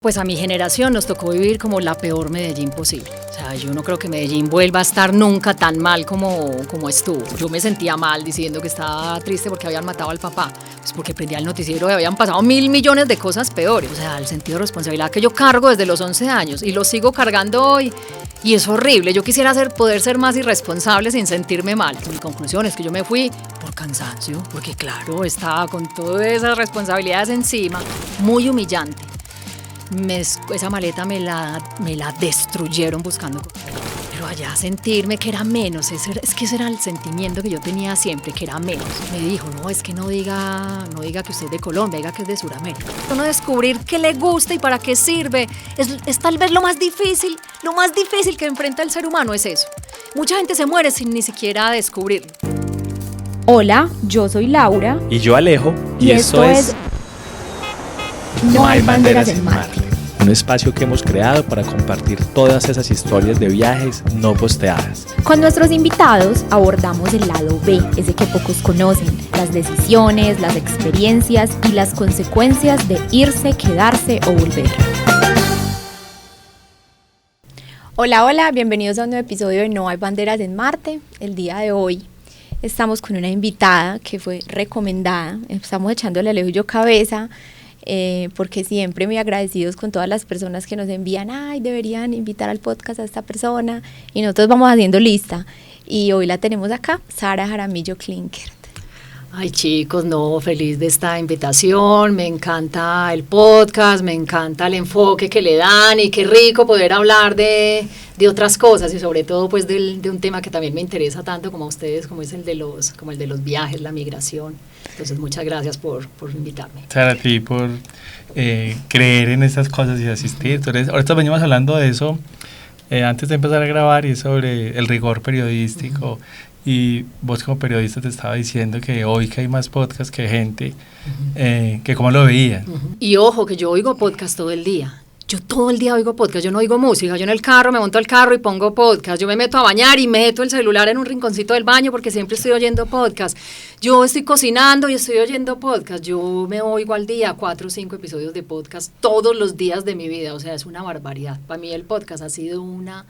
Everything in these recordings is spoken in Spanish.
Pues a mi generación nos tocó vivir como la peor Medellín posible. O sea, yo no creo que Medellín vuelva a estar nunca tan mal como estuvo. Yo me sentía mal diciendo que estaba triste porque habían matado al papá. Pues porque prendía el noticiero y habían pasado 1.000 millones de cosas peores. O sea, el sentido de responsabilidad que yo cargo desde los 11 años y lo sigo cargando hoy. Y es horrible. Yo quisiera poder ser más irresponsable sin sentirme mal. Mi conclusión es que yo me fui por cansancio, porque claro, estaba con todas esas responsabilidades encima, muy humillante. Esa maleta me la destruyeron buscando, pero allá sentirme que era menos, es que ese era el sentimiento que yo tenía siempre, que era menos. Me dijo, no, es que no diga que usted es de Colombia, diga que es de Sudamérica. Uno descubrir qué le gusta y para qué sirve, es tal vez lo más difícil que enfrenta el ser humano es eso. Mucha gente se muere sin ni siquiera descubrirlo. Hola, yo soy Laura. Y yo Alejo. Y esto es No hay banderas en Marte. Un espacio que hemos creado para compartir todas esas historias de viajes no posteadas. Con nuestros invitados abordamos el lado B, ese que pocos conocen, las decisiones, las experiencias y las consecuencias de irse, quedarse o volver. Hola, bienvenidos a un nuevo episodio de No hay banderas en Marte. El día de hoy estamos con una invitada que fue recomendada, estamos echándole Alejo y yo cabeza, porque siempre muy agradecidos con todas las personas que nos envían, deberían invitar al podcast a esta persona, y nosotros vamos haciendo lista, y hoy la tenemos acá, Sara Jaramillo Klinkert. Ay chicos, no, feliz de esta invitación, me encanta el podcast, me encanta el enfoque que le dan y qué rico poder hablar de otras cosas y sobre todo pues de un tema que también me interesa tanto como a ustedes, como es el de los viajes, la migración. Entonces muchas gracias por invitarme. Sara, a ti por creer en estas cosas y asistir. Entonces, ahorita venimos hablando de eso antes de empezar a grabar, y es sobre el rigor periodístico. Y vos como periodista te estaba diciendo que hoy que hay más podcast que gente, que cómo lo veían. Y ojo, que yo oigo podcast todo el día. Yo todo el día oigo podcast, yo no oigo música, yo en el carro me monto al carro y pongo podcast, yo me meto a bañar y meto el celular en un rinconcito del baño porque siempre estoy oyendo podcast, yo estoy cocinando y estoy oyendo podcast, yo me oigo al día 4 o 5 episodios de podcast todos los días de mi vida, o sea, es una barbaridad. Para mí el podcast ha sido una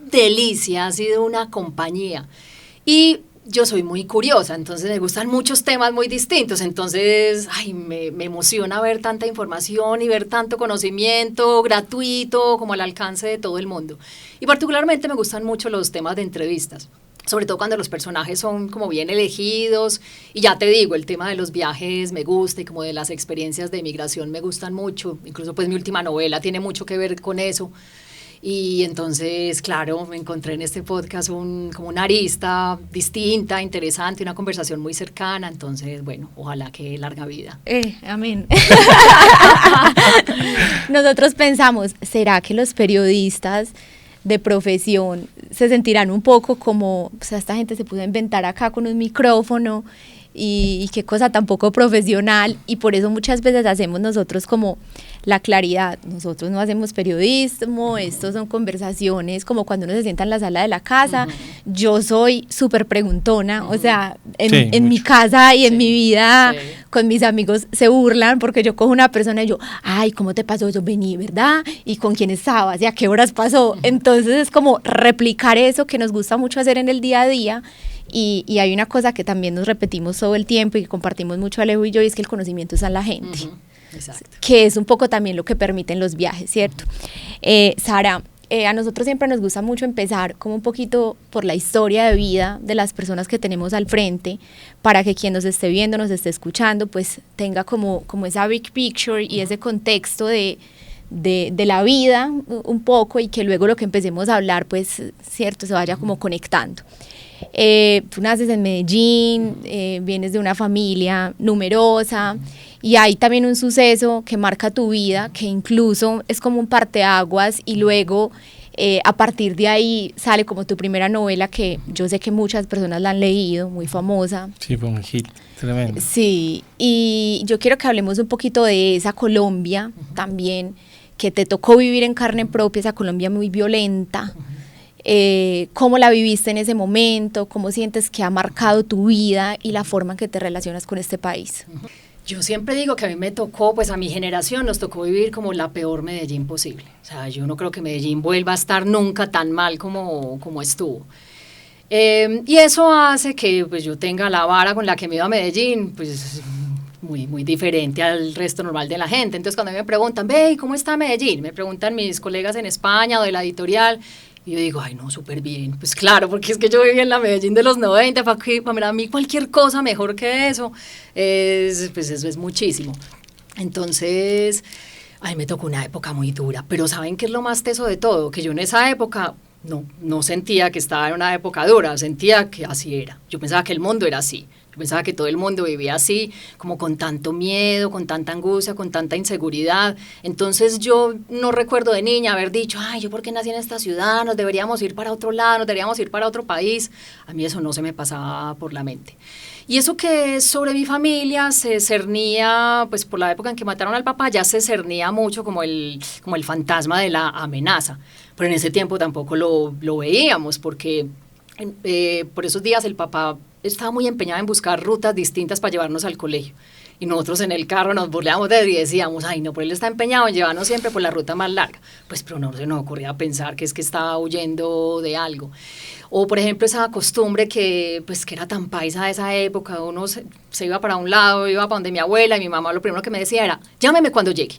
delicia, ha sido una compañía. Y yo soy muy curiosa, entonces me gustan muchos temas muy distintos, entonces me emociona ver tanta información y ver tanto conocimiento gratuito como al alcance de todo el mundo. Y particularmente me gustan mucho los temas de entrevistas, sobre todo cuando los personajes son como bien elegidos, y ya te digo, el tema de los viajes me gusta y como de las experiencias de migración me gustan mucho, incluso pues mi última novela tiene mucho que ver con eso. Y entonces, claro, me encontré en este podcast como una arista distinta, interesante, una conversación muy cercana. Entonces, bueno, ojalá que larga vida. Amén. Nosotros pensamos, ¿será que los periodistas de profesión se sentirán un poco como, o sea, esta gente se pudo inventar acá con un micrófono y qué cosa tan poco profesional? Y por eso muchas veces hacemos nosotros como la claridad, nosotros no hacemos periodismo, estos son conversaciones como cuando uno se sienta en la sala de la casa. Yo soy súper preguntona, o sea, en mi casa y en mi vida con mis amigos se burlan porque yo cojo una persona y yo, ¿cómo te pasó? Yo vení, ¿verdad? ¿Y con quién estabas? ¿Y a qué horas pasó? Entonces es como replicar eso que nos gusta mucho hacer en el día a día. Y hay una cosa que también nos repetimos todo el tiempo y que compartimos mucho Alejo y yo, y es que el conocimiento está en la gente. Exacto. Que es un poco también lo que permiten los viajes, ¿cierto? Sara, a nosotros siempre nos gusta mucho empezar como un poquito por la historia de vida de las personas que tenemos al frente, para que quien nos esté viendo, nos esté escuchando, pues tenga como esa big picture y ese contexto de la vida un poco, y que luego lo que empecemos a hablar, pues, cierto, se vaya como conectando. Tú naces en Medellín, vienes de una familia numerosa, y hay también un suceso que marca tu vida, que incluso es como un parteaguas, y luego a partir de ahí sale como tu primera novela, que yo sé que muchas personas la han leído, muy famosa. Sí, fue un hit tremendo. Sí, y yo quiero que hablemos un poquito de esa Colombia también, que te tocó vivir en carne propia, esa Colombia muy violenta. ¿Cómo la viviste en ese momento? ¿Cómo sientes que ha marcado tu vida y la forma en que te relacionas con este país? Yo siempre digo que a mí me tocó, pues a mi generación nos tocó vivir como la peor Medellín posible. O sea, yo no creo que Medellín vuelva a estar nunca tan mal como estuvo. Y eso hace que pues, yo tenga la vara con la que me iba a Medellín, pues muy diferente al resto normal de la gente. Entonces cuando me preguntan, ve, ¿cómo está Medellín? Me preguntan mis colegas en España o de la editorial, y yo digo, ay no, súper bien. Pues claro, porque es que yo viví en la Medellín de los 90, para mí cualquier cosa mejor que eso, pues eso es muchísimo. Entonces, a mí me tocó una época muy dura, pero ¿saben qué es lo más teso de todo? Que yo en esa época no sentía que estaba en una época dura, sentía que así era. Yo pensaba que el mundo era así. Yo pensaba que todo el mundo vivía así, como con tanto miedo, con tanta angustia, con tanta inseguridad. Entonces yo no recuerdo de niña haber dicho, ay, ¿yo por qué nací en esta ciudad? Nos deberíamos ir para otro lado, nos deberíamos ir para otro país. A mí eso no se me pasaba por la mente. Y eso que sobre mi familia se cernía, pues por la época en que mataron al papá, ya se cernía mucho como el fantasma de la amenaza. Pero en ese tiempo tampoco lo veíamos, porque por esos días el papá estaba muy empeñado en buscar rutas distintas para llevarnos al colegio. Y nosotros en el carro nos burlábamos de él y decíamos, ay no, pero él está empeñado en llevarnos siempre por la ruta más larga. Pues pero no se nos ocurría pensar que es que estaba huyendo de algo. O por ejemplo esa costumbre que era tan paisa de esa época, uno se iba para un lado, iba para donde mi abuela y mi mamá lo primero que me decía era, llámeme cuando llegue.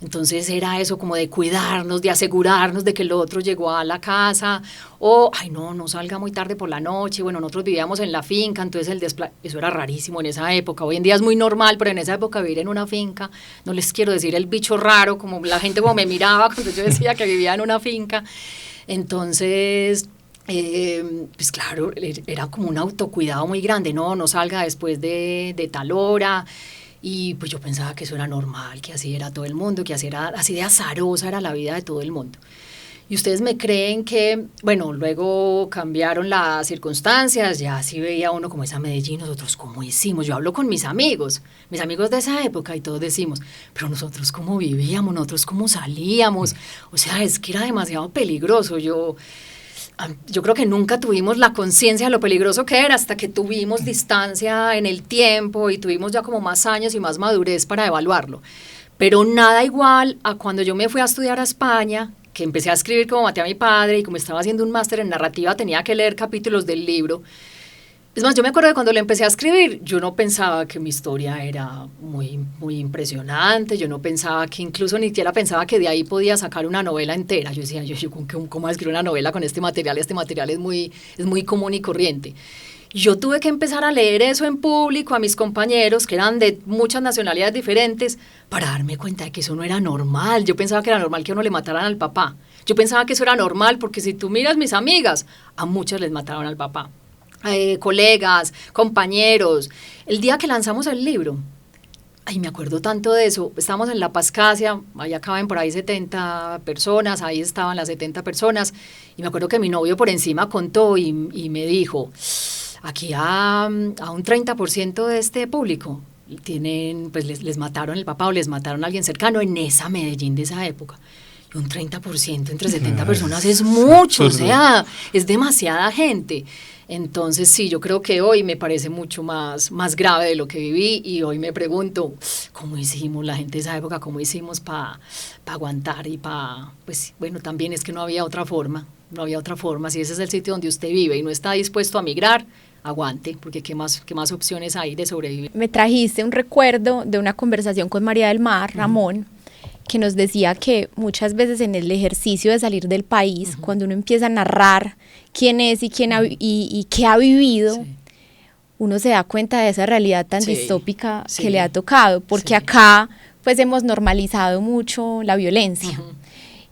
Entonces era eso como de cuidarnos, de asegurarnos de que el otro llegó a la casa, o, ay no salga muy tarde por la noche. Bueno, nosotros vivíamos en la finca, entonces eso era rarísimo en esa época. Hoy en día es muy normal, pero en esa época vivir en una finca, no les quiero decir el bicho raro, como la gente como me miraba cuando yo decía que vivía en una finca. Entonces, pues claro, era como un autocuidado muy grande, no salga después de tal hora. Y pues yo pensaba que eso era normal, que así era todo el mundo, que así de azarosa era la vida de todo el mundo. Y ustedes me creen que, bueno, luego cambiaron las circunstancias, ya sí veía uno como esa Medellín, nosotros cómo hicimos. Yo hablo con mis amigos de esa época y todos decimos, pero nosotros cómo vivíamos, nosotros cómo salíamos. O sea, es que era demasiado peligroso. Yo creo que nunca tuvimos la conciencia de lo peligroso que era hasta que tuvimos distancia en el tiempo y tuvimos ya como más años y más madurez para evaluarlo. Pero nada igual a cuando yo me fui a estudiar a España, que empecé a escribir como maté a mi padre y como estaba haciendo un máster en narrativa tenía que leer capítulos del libro. Es más, yo me acuerdo de cuando lo empecé a escribir, yo no pensaba que mi historia era muy impresionante, yo no pensaba que incluso ni siquiera pensaba que de ahí podía sacar una novela entera. Yo decía, ¿cómo voy a escribir una novela con este material? Este material es muy común y corriente. Yo tuve que empezar a leer eso en público a mis compañeros, que eran de muchas nacionalidades diferentes, para darme cuenta de que eso no era normal. Yo pensaba que era normal que a uno le mataran al papá. Yo pensaba que eso era normal porque si tú miras mis amigas, a muchas les mataron al papá. Colegas, compañeros. El día que lanzamos el libro, ay, me acuerdo tanto de eso, estábamos en La Pascasia, ahí acaban por ahí 70 personas, ahí estaban las 70 personas, y me acuerdo que mi novio por encima contó y me dijo, aquí a un 30% de este público tienen, pues les mataron el papá o les mataron a alguien cercano en esa Medellín de esa época. Y un 30% entre 70 personas es mucho, o sea, es demasiada gente. Entonces sí, yo creo que hoy me parece mucho más grave de lo que viví y hoy me pregunto, ¿cómo hicimos la gente de esa época? ¿Cómo hicimos para aguantar y pues bueno, también es que no había otra forma, si ese es el sitio donde usted vive y no está dispuesto a migrar, aguante, porque ¿qué más opciones hay de sobrevivir? Me trajiste un recuerdo de una conversación con María del Mar, Ramón, que nos decía que muchas veces en el ejercicio de salir del país, cuando uno empieza a narrar quién es y qué ha vivido, uno se da cuenta de esa realidad tan distópica que le ha tocado, porque acá pues hemos normalizado mucho la violencia.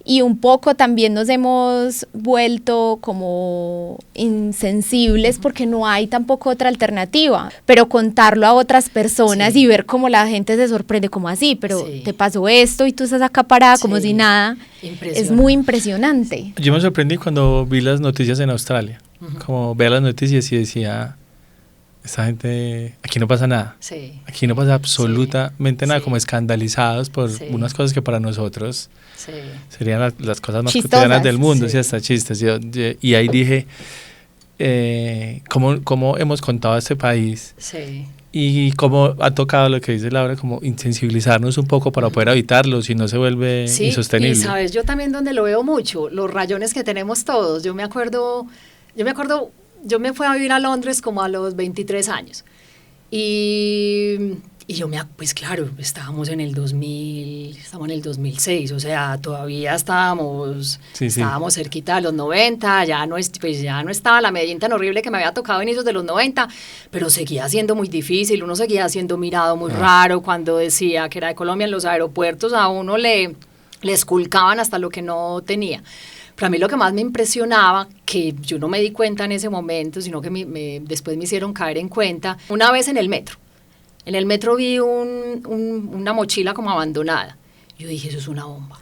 Y un poco también nos hemos vuelto como insensibles porque no hay tampoco otra alternativa, pero contarlo a otras personas y ver cómo la gente se sorprende, como así, pero te pasó esto y tú estás acá parada como si nada, es muy impresionante. Yo me sorprendí cuando vi las noticias en Australia, como ver las noticias y decía, esta gente, aquí no pasa nada, aquí no pasa absolutamente nada, como escandalizados por unas cosas que para nosotros serían las cosas más cotidianas del mundo, hasta chistes. Y ahí dije, ¿cómo hemos contado a este país Y cómo ha tocado lo que dice Laura, como insensibilizarnos un poco para poder evitarlo, si no se vuelve insostenible. Y sabes, yo también donde lo veo mucho, los rayones que tenemos todos. Yo me fui a vivir a Londres como a los 23 años. Y pues claro, estábamos en el 2006, o sea, todavía estábamos cerquita de los 90, ya no estaba la Medellín tan horrible que me había tocado a inicios de los 90, pero seguía siendo muy difícil, uno seguía siendo mirado muy raro cuando decía que era de Colombia. En los aeropuertos a uno le esculcaban hasta lo que no tenía. Pero a mí lo que más me impresionaba, que yo no me di cuenta en ese momento, sino que después me hicieron caer en cuenta, una vez en el metro. En el metro vi una mochila como abandonada. Yo dije, eso es una bomba.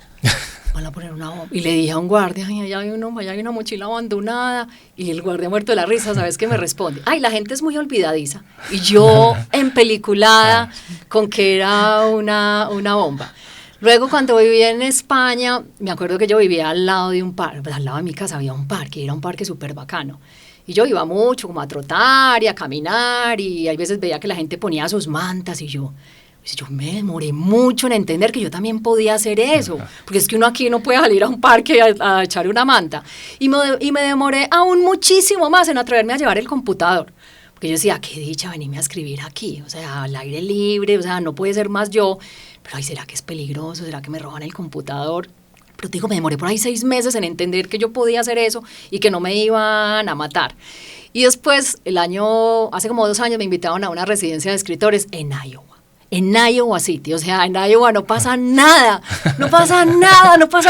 Van a poner una bomba. Y le dije a un guardia, ay, allá hay una mochila abandonada. Y el guardia muerto de la risa, ¿sabes qué me responde? Ay, la gente es muy olvidadiza. Y yo empeliculada con que era una bomba. Luego, cuando vivía en España, me acuerdo que yo vivía al lado de un parque, pues, al lado de mi casa había un parque, y era un parque súper bacano. Y yo iba mucho como a trotar y a caminar, y hay veces veía que la gente ponía sus mantas, y yo me demoré mucho en entender que yo también podía hacer eso, porque es que uno aquí no puede salir a un parque a echar una manta. Y me demoré aún muchísimo más en atreverme a llevar el computador. Porque yo decía, qué dicha venirme a escribir aquí, o sea, al aire libre, o sea, no puede ser más yo. Pero ay, ¿será que es peligroso? ¿Será que me roban el computador? Pero te digo, me demoré por ahí 6 meses en entender que yo podía hacer eso y que no me iban a matar. Y después, hace como 2 años me invitaron a una residencia de escritores en Iowa. En Iowa City, o sea, en Iowa no pasa nada, no pasa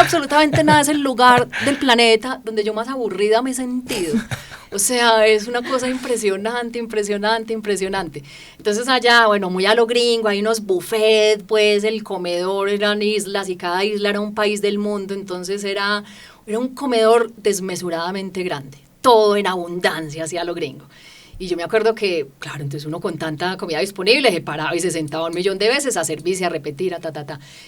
absolutamente nada. Es el lugar del planeta donde yo más aburrida me he sentido. O sea, es una cosa impresionante. Entonces allá, bueno, muy a lo gringo, hay unos buffets, pues el comedor eran islas y cada isla era un país del mundo, entonces era un comedor desmesuradamente grande, todo en abundancia, así a lo gringo. Y yo me acuerdo que, claro, entonces uno con tanta comida disponible se paraba y se sentaba 1.000.000 de veces a servirse, a repetir,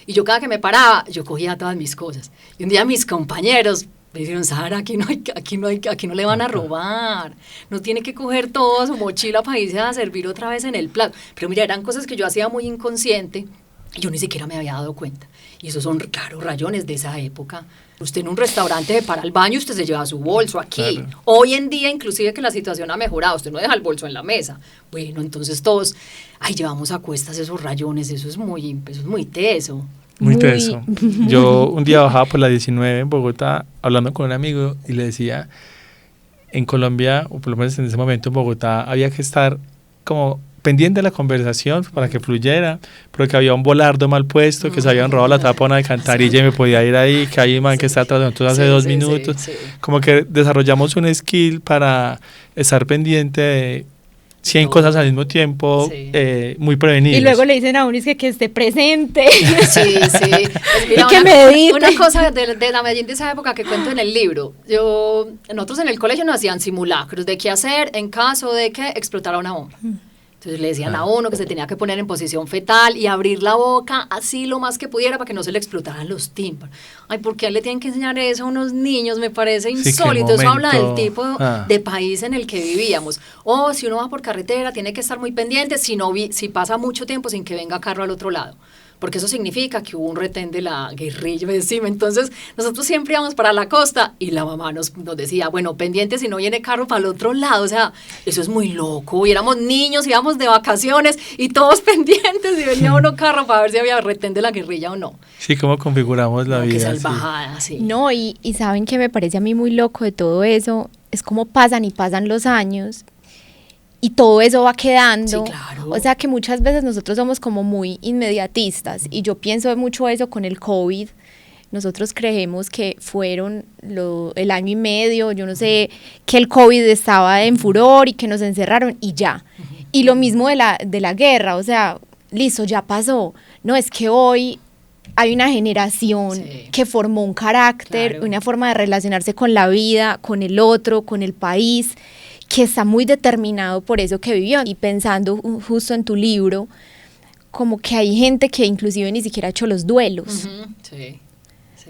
Y yo cada que me paraba, yo cogía todas mis cosas. Y un día mis compañeros me dijeron, Sara, aquí no le van a robar. No tiene que coger toda su mochila para irse a servir otra vez en el plato. Pero mira, eran cosas que yo hacía muy inconsciente y yo ni siquiera me había dado cuenta. Y esos son, claro, rayones de esa época. Usted en un restaurante se para al baño, usted se lleva su bolso aquí. Claro. Hoy en día, inclusive que la situación ha mejorado, usted no deja el bolso en la mesa. Bueno, entonces todos, llevamos a cuestas esos rayones, eso es muy teso. Muy teso. Yo un día bajaba por la 19 en Bogotá hablando con un amigo y le decía, en Colombia, o por lo menos en ese momento en Bogotá, había que estar como pendiente de la conversación para que fluyera, pero que había un volardo mal puesto, que se habían robado la tapa de una alcantarilla y me podía ir ahí, que hay un man que está atrás de nosotros hace 2 minutos. Sí. Como que desarrollamos un skill para estar pendiente de 100 cosas al mismo tiempo, muy prevenidos. Y luego le dicen a uno que esté presente. Sí. Pues mira, y que medite. Una cosa de la Medellín de esa época que cuento en el libro. Nosotros en el colegio nos hacían simulacros de qué hacer en caso de que explotara una bomba. Entonces le decían a uno que se tenía que poner en posición fetal y abrir la boca así lo más que pudiera para que no se le explotaran los tímpanos. Ay, ¿por qué le tienen que enseñar eso a unos niños? Me parece insólito. Eso habla del tipo de país en el que vivíamos. O si uno va por carretera, tiene que estar muy pendiente si pasa mucho tiempo sin que venga carro al otro lado. Porque eso significa que hubo un retén de la guerrilla encima. Entonces, nosotros siempre íbamos para la costa y la mamá nos decía, bueno, pendiente si no viene carro para el otro lado. O sea, eso es muy loco. Y éramos niños, íbamos de vacaciones y todos pendientes y venía uno carro para ver si había retén de la guerrilla o no. Sí, cómo configuramos la vida. Qué salvajada, sí. No, y ¿saben qué me parece a mí muy loco de todo eso? Es como pasan los años y todo eso va quedando. Sí, claro. O sea que muchas veces nosotros somos como muy inmediatistas y yo pienso mucho eso con el COVID. Nosotros creemos que fueron el año y medio, yo no sé, que el COVID estaba en furor y que nos encerraron y ya. Y lo mismo de la guerra, o sea, listo, ya pasó. No, es que hoy hay una generación que formó un carácter, una forma de relacionarse con la vida, con el otro, con el país, que está muy determinado por eso que vivió. Y pensando justo en tu libro, como que hay gente que inclusive ni siquiera ha hecho los duelos. Sí.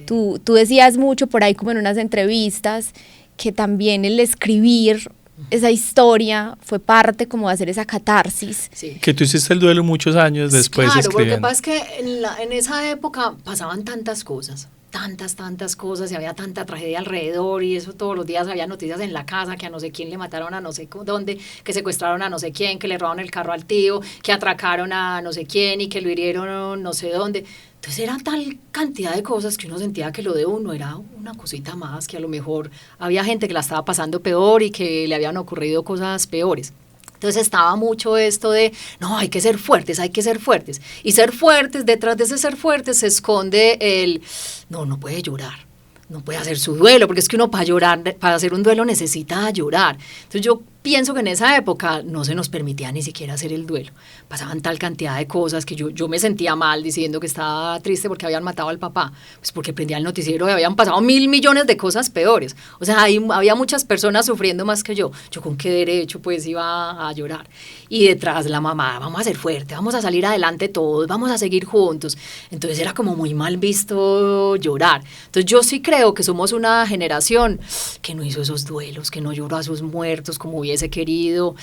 Tú decías mucho por ahí como en unas entrevistas que también el escribir esa historia fue parte como de hacer esa catarsis. Sí. Que tú hiciste el duelo muchos años después Claro, escribiendo. porque pasa es que en esa época pasaban tantas cosas, tantas cosas, y había tanta tragedia alrededor, y eso todos los días había noticias en la casa, que a no sé quién le mataron a no sé dónde, que secuestraron a no sé quién, que le robaron el carro al tío, que atracaron a no sé quién y que lo hirieron no sé dónde. Entonces era tal cantidad de cosas que uno sentía que lo de uno era una cosita más, que a lo mejor había gente que la estaba pasando peor y que le habían ocurrido cosas peores. Entonces estaba mucho esto de, no, hay que ser fuertes, hay que ser fuertes. Y ser fuertes, detrás de ese ser fuertes se esconde el, no puede llorar, no puede hacer su duelo, porque es que uno para llorar, para hacer un duelo necesita llorar. Entonces yo pienso que en esa época no se nos permitía ni siquiera hacer el duelo. Pasaban tal cantidad de cosas que yo me sentía mal diciendo que estaba triste porque habían matado al papá, pues porque prendía el noticiero y habían pasado 1.000 millones de cosas peores. O sea, había muchas personas sufriendo más que yo. Yo con qué derecho pues iba a llorar. Y detrás la mamá, vamos a ser fuertes, vamos a salir adelante todos, vamos a seguir juntos. Entonces era como muy mal visto llorar. Entonces yo sí creo que somos una generación que no hizo esos duelos, que no lloró a sus muertos como hubiese querido.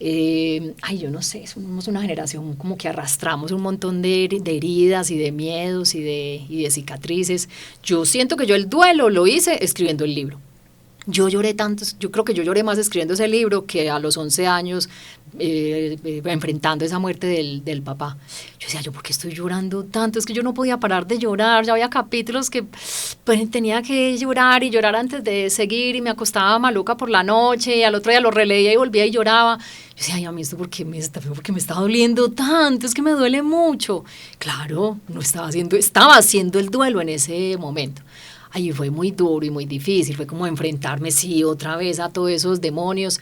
Yo no sé, somos una generación como que arrastramos un montón de heridas y de miedos y de cicatrices. Yo siento que yo el duelo lo hice escribiendo el libro. Yo lloré tanto, yo creo que yo lloré más escribiendo ese libro que a los 11 años enfrentando esa muerte del papá. Yo decía, ¿por qué estoy llorando tanto? Es que yo no podía parar de llorar, ya había capítulos que pues, tenía que llorar y llorar antes de seguir, y me acostaba maluca por la noche, y al otro día lo releía y volvía y lloraba. Yo decía, ay, a mí esto ¿por qué me está doliendo tanto? Es que me duele mucho. Claro, estaba haciendo el duelo en ese momento. Ahí fue muy duro y muy difícil, fue como enfrentarme, sí, otra vez a todos esos demonios,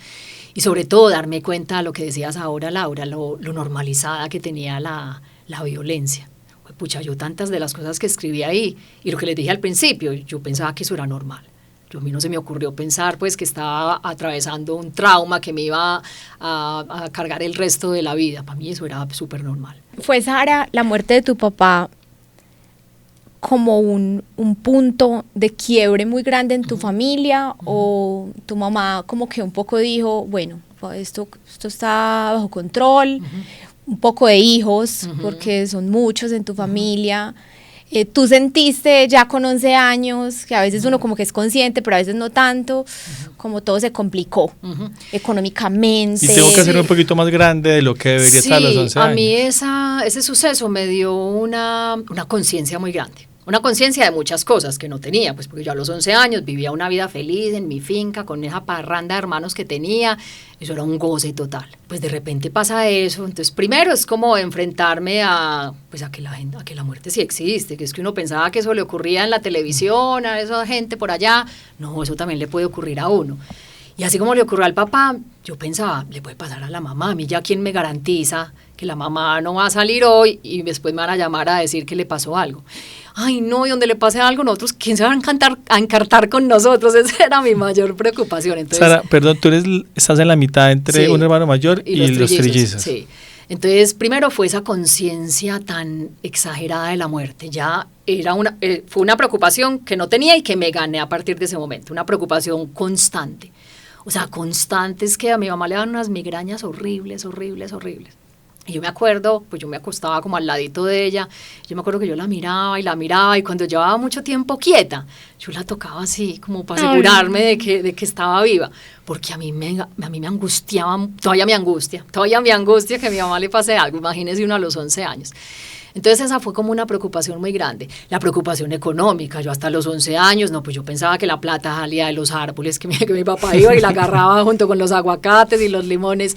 y sobre todo darme cuenta de lo que decías ahora, Laura, lo normalizada que tenía la violencia. Pucha, yo tantas de las cosas que escribí ahí, y lo que les dije al principio, yo pensaba que eso era normal. A mí no se me ocurrió pensar pues que estaba atravesando un trauma que me iba a cargar el resto de la vida. Para mí eso era súper normal. ¿Fue, Sara, la muerte de tu papá como un punto de quiebre muy grande en tu familia, o tu mamá como que un poco dijo, bueno, esto está bajo control, un poco de hijos, porque son muchos en tu familia? ¿Tú sentiste ya con 11 años, que a veces uno como que es consciente, pero a veces no tanto, como todo se complicó económicamente? Y tengo que hacerme un poquito más grande de lo que debería estar a los 11 años. A mí ese suceso me dio una conciencia muy grande. Una conciencia de muchas cosas que no tenía, pues porque yo a los 11 años vivía una vida feliz en mi finca, con esa parranda de hermanos que tenía, eso era un goce total. Pues de repente pasa eso, entonces primero es como enfrentarme a que la muerte sí existe, que es que uno pensaba que eso le ocurría en la televisión, a esa gente por allá, no, eso también le puede ocurrir a uno. Y así como le ocurrió al papá, yo pensaba, le puede pasar a la mamá. A mí ya quién me garantiza que la mamá no va a salir hoy y después me van a llamar a decir que le pasó algo. Ay, no, y donde le pase algo, nosotros, ¿quién se va a encartar con nosotros? Esa era mi mayor preocupación. Entonces, Sara, perdón, tú estás en la mitad entre un hermano mayor y los trillizos. Sí. Entonces, primero fue esa conciencia tan exagerada de la muerte. Ya fue una preocupación que no tenía y que me gané a partir de ese momento. Una preocupación constante. O sea, constantes, que a mi mamá le daban unas migrañas horribles. Y yo me acuerdo, pues yo me acostaba como al ladito de ella, yo me acuerdo que yo la miraba, y cuando llevaba mucho tiempo quieta, yo la tocaba así, como para asegurarme de que estaba viva, porque a mí me angustiaba, todavía me angustia que a mi mamá le pase algo, imagínese uno a los 11 años. Entonces esa fue como una preocupación muy grande. La preocupación económica, yo hasta los 11 años, pues yo pensaba que la plata salía de los árboles, que mi papá iba y la agarraba junto con los aguacates y los limones.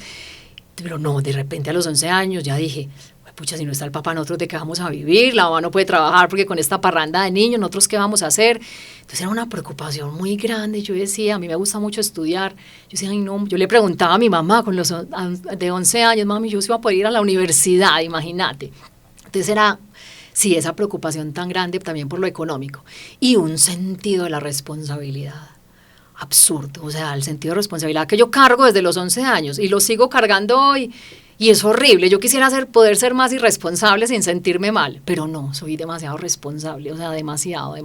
Pero no, de repente a los 11 años ya dije, pucha, si no está el papá, ¿nosotros de qué vamos a vivir? La mamá no puede trabajar porque con esta parranda de niños, ¿nosotros qué vamos a hacer? Entonces era una preocupación muy grande. Yo decía, a mí me gusta mucho estudiar. Yo decía, ay no, yo le preguntaba a mi mamá de 11 años, mami, yo sí iba a poder ir a la universidad, imagínate. Entonces era, sí, esa preocupación tan grande también por lo económico. Y un sentido de la responsabilidad absurdo, o sea, el sentido de responsabilidad que yo cargo desde los 11 años y lo sigo cargando hoy, Y es horrible, yo quisiera poder ser más irresponsable sin sentirme mal, pero no, soy demasiado responsable, o sea, demasiado.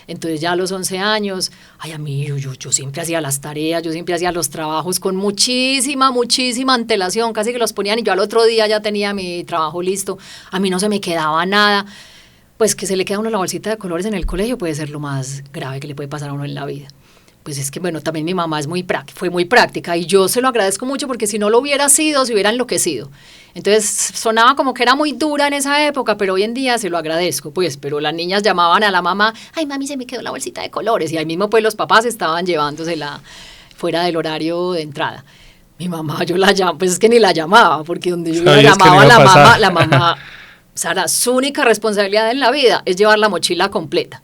Entonces ya a los 11 años, a mí yo siempre hacía las tareas, yo siempre hacía los trabajos con muchísima antelación, casi que los ponían y yo al otro día ya tenía mi trabajo listo, a mí no se me quedaba nada. Pues que se le queda a uno la bolsita de colores en el colegio puede ser lo más grave que le puede pasar a uno en la vida. Pues es que, bueno, también mi mamá fue muy práctica y yo se lo agradezco mucho porque si no lo hubiera sido, se hubiera enloquecido. Entonces sonaba como que era muy dura en esa época, pero hoy en día se lo agradezco, pues, pero las niñas llamaban a la mamá, ay mami, se me quedó la bolsita de colores, y ahí mismo pues los papás estaban llevándosela fuera del horario de entrada. Mi mamá, yo la llamo, pues es que ni la llamaba, porque donde yo la llamaba a la mamá, Sara, su única responsabilidad en la vida es llevar la mochila completa.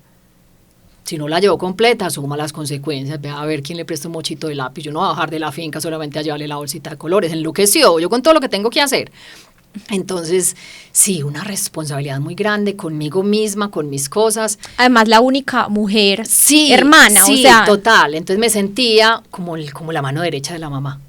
Si no la llevó completa, asuma las consecuencias, ve a ver quién le presta un mochito de lápiz. Yo no voy a bajar de la finca solamente a llevarle la bolsita de colores, enloqueció, yo con todo lo que tengo que hacer. Entonces, sí, una responsabilidad muy grande conmigo misma, con mis cosas. Además, la única mujer, sí, hermana, sí, o sea. total. Entonces me sentía como la mano derecha de la mamá.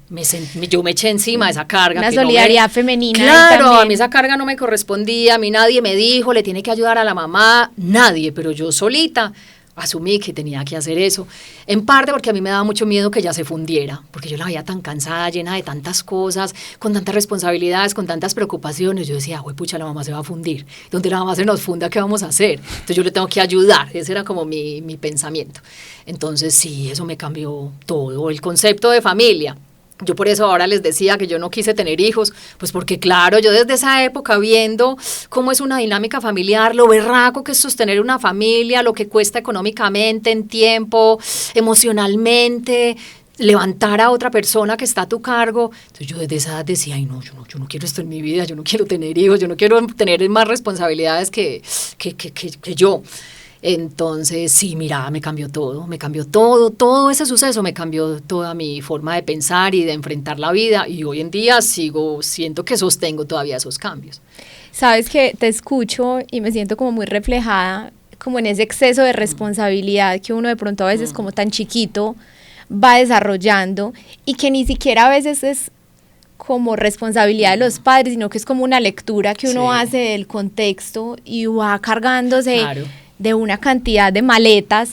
Yo me eché encima de esa carga. Una solidaridad femenina. Claro, a mí esa carga no me correspondía, a mí nadie me dijo, le tiene que ayudar a la mamá, nadie, pero yo solita asumí que tenía que hacer eso, en parte porque a mí me daba mucho miedo que ella se fundiera, porque yo la veía tan cansada, llena de tantas cosas, con tantas responsabilidades, con tantas preocupaciones. Yo decía, güey, pucha, la mamá se va a fundir, donde la mamá se nos funda, ¿qué vamos a hacer? Entonces yo le tengo que ayudar, ese era como mi pensamiento. Entonces sí, eso me cambió todo, el concepto de familia. Yo por eso ahora les decía que yo no quise tener hijos, pues porque claro, yo desde esa época viendo cómo es una dinámica familiar, lo berraco que es sostener una familia, lo que cuesta económicamente, en tiempo, emocionalmente, levantar a otra persona que está a tu cargo. Entonces yo desde esa edad decía, ay no, yo no quiero esto en mi vida, yo no quiero tener hijos, yo no quiero tener más responsabilidades que yo. Entonces, sí, mira, me cambió todo ese suceso me cambió toda mi forma de pensar y de enfrentar la vida, y hoy en día siento que sostengo todavía esos cambios. Sabes que te escucho y me siento como muy reflejada, como en ese exceso de responsabilidad que uno de pronto a veces como tan chiquito va desarrollando y que ni siquiera a veces es como responsabilidad de los padres, sino que es como una lectura que uno hace del contexto y va cargándose. Claro. De una cantidad de maletas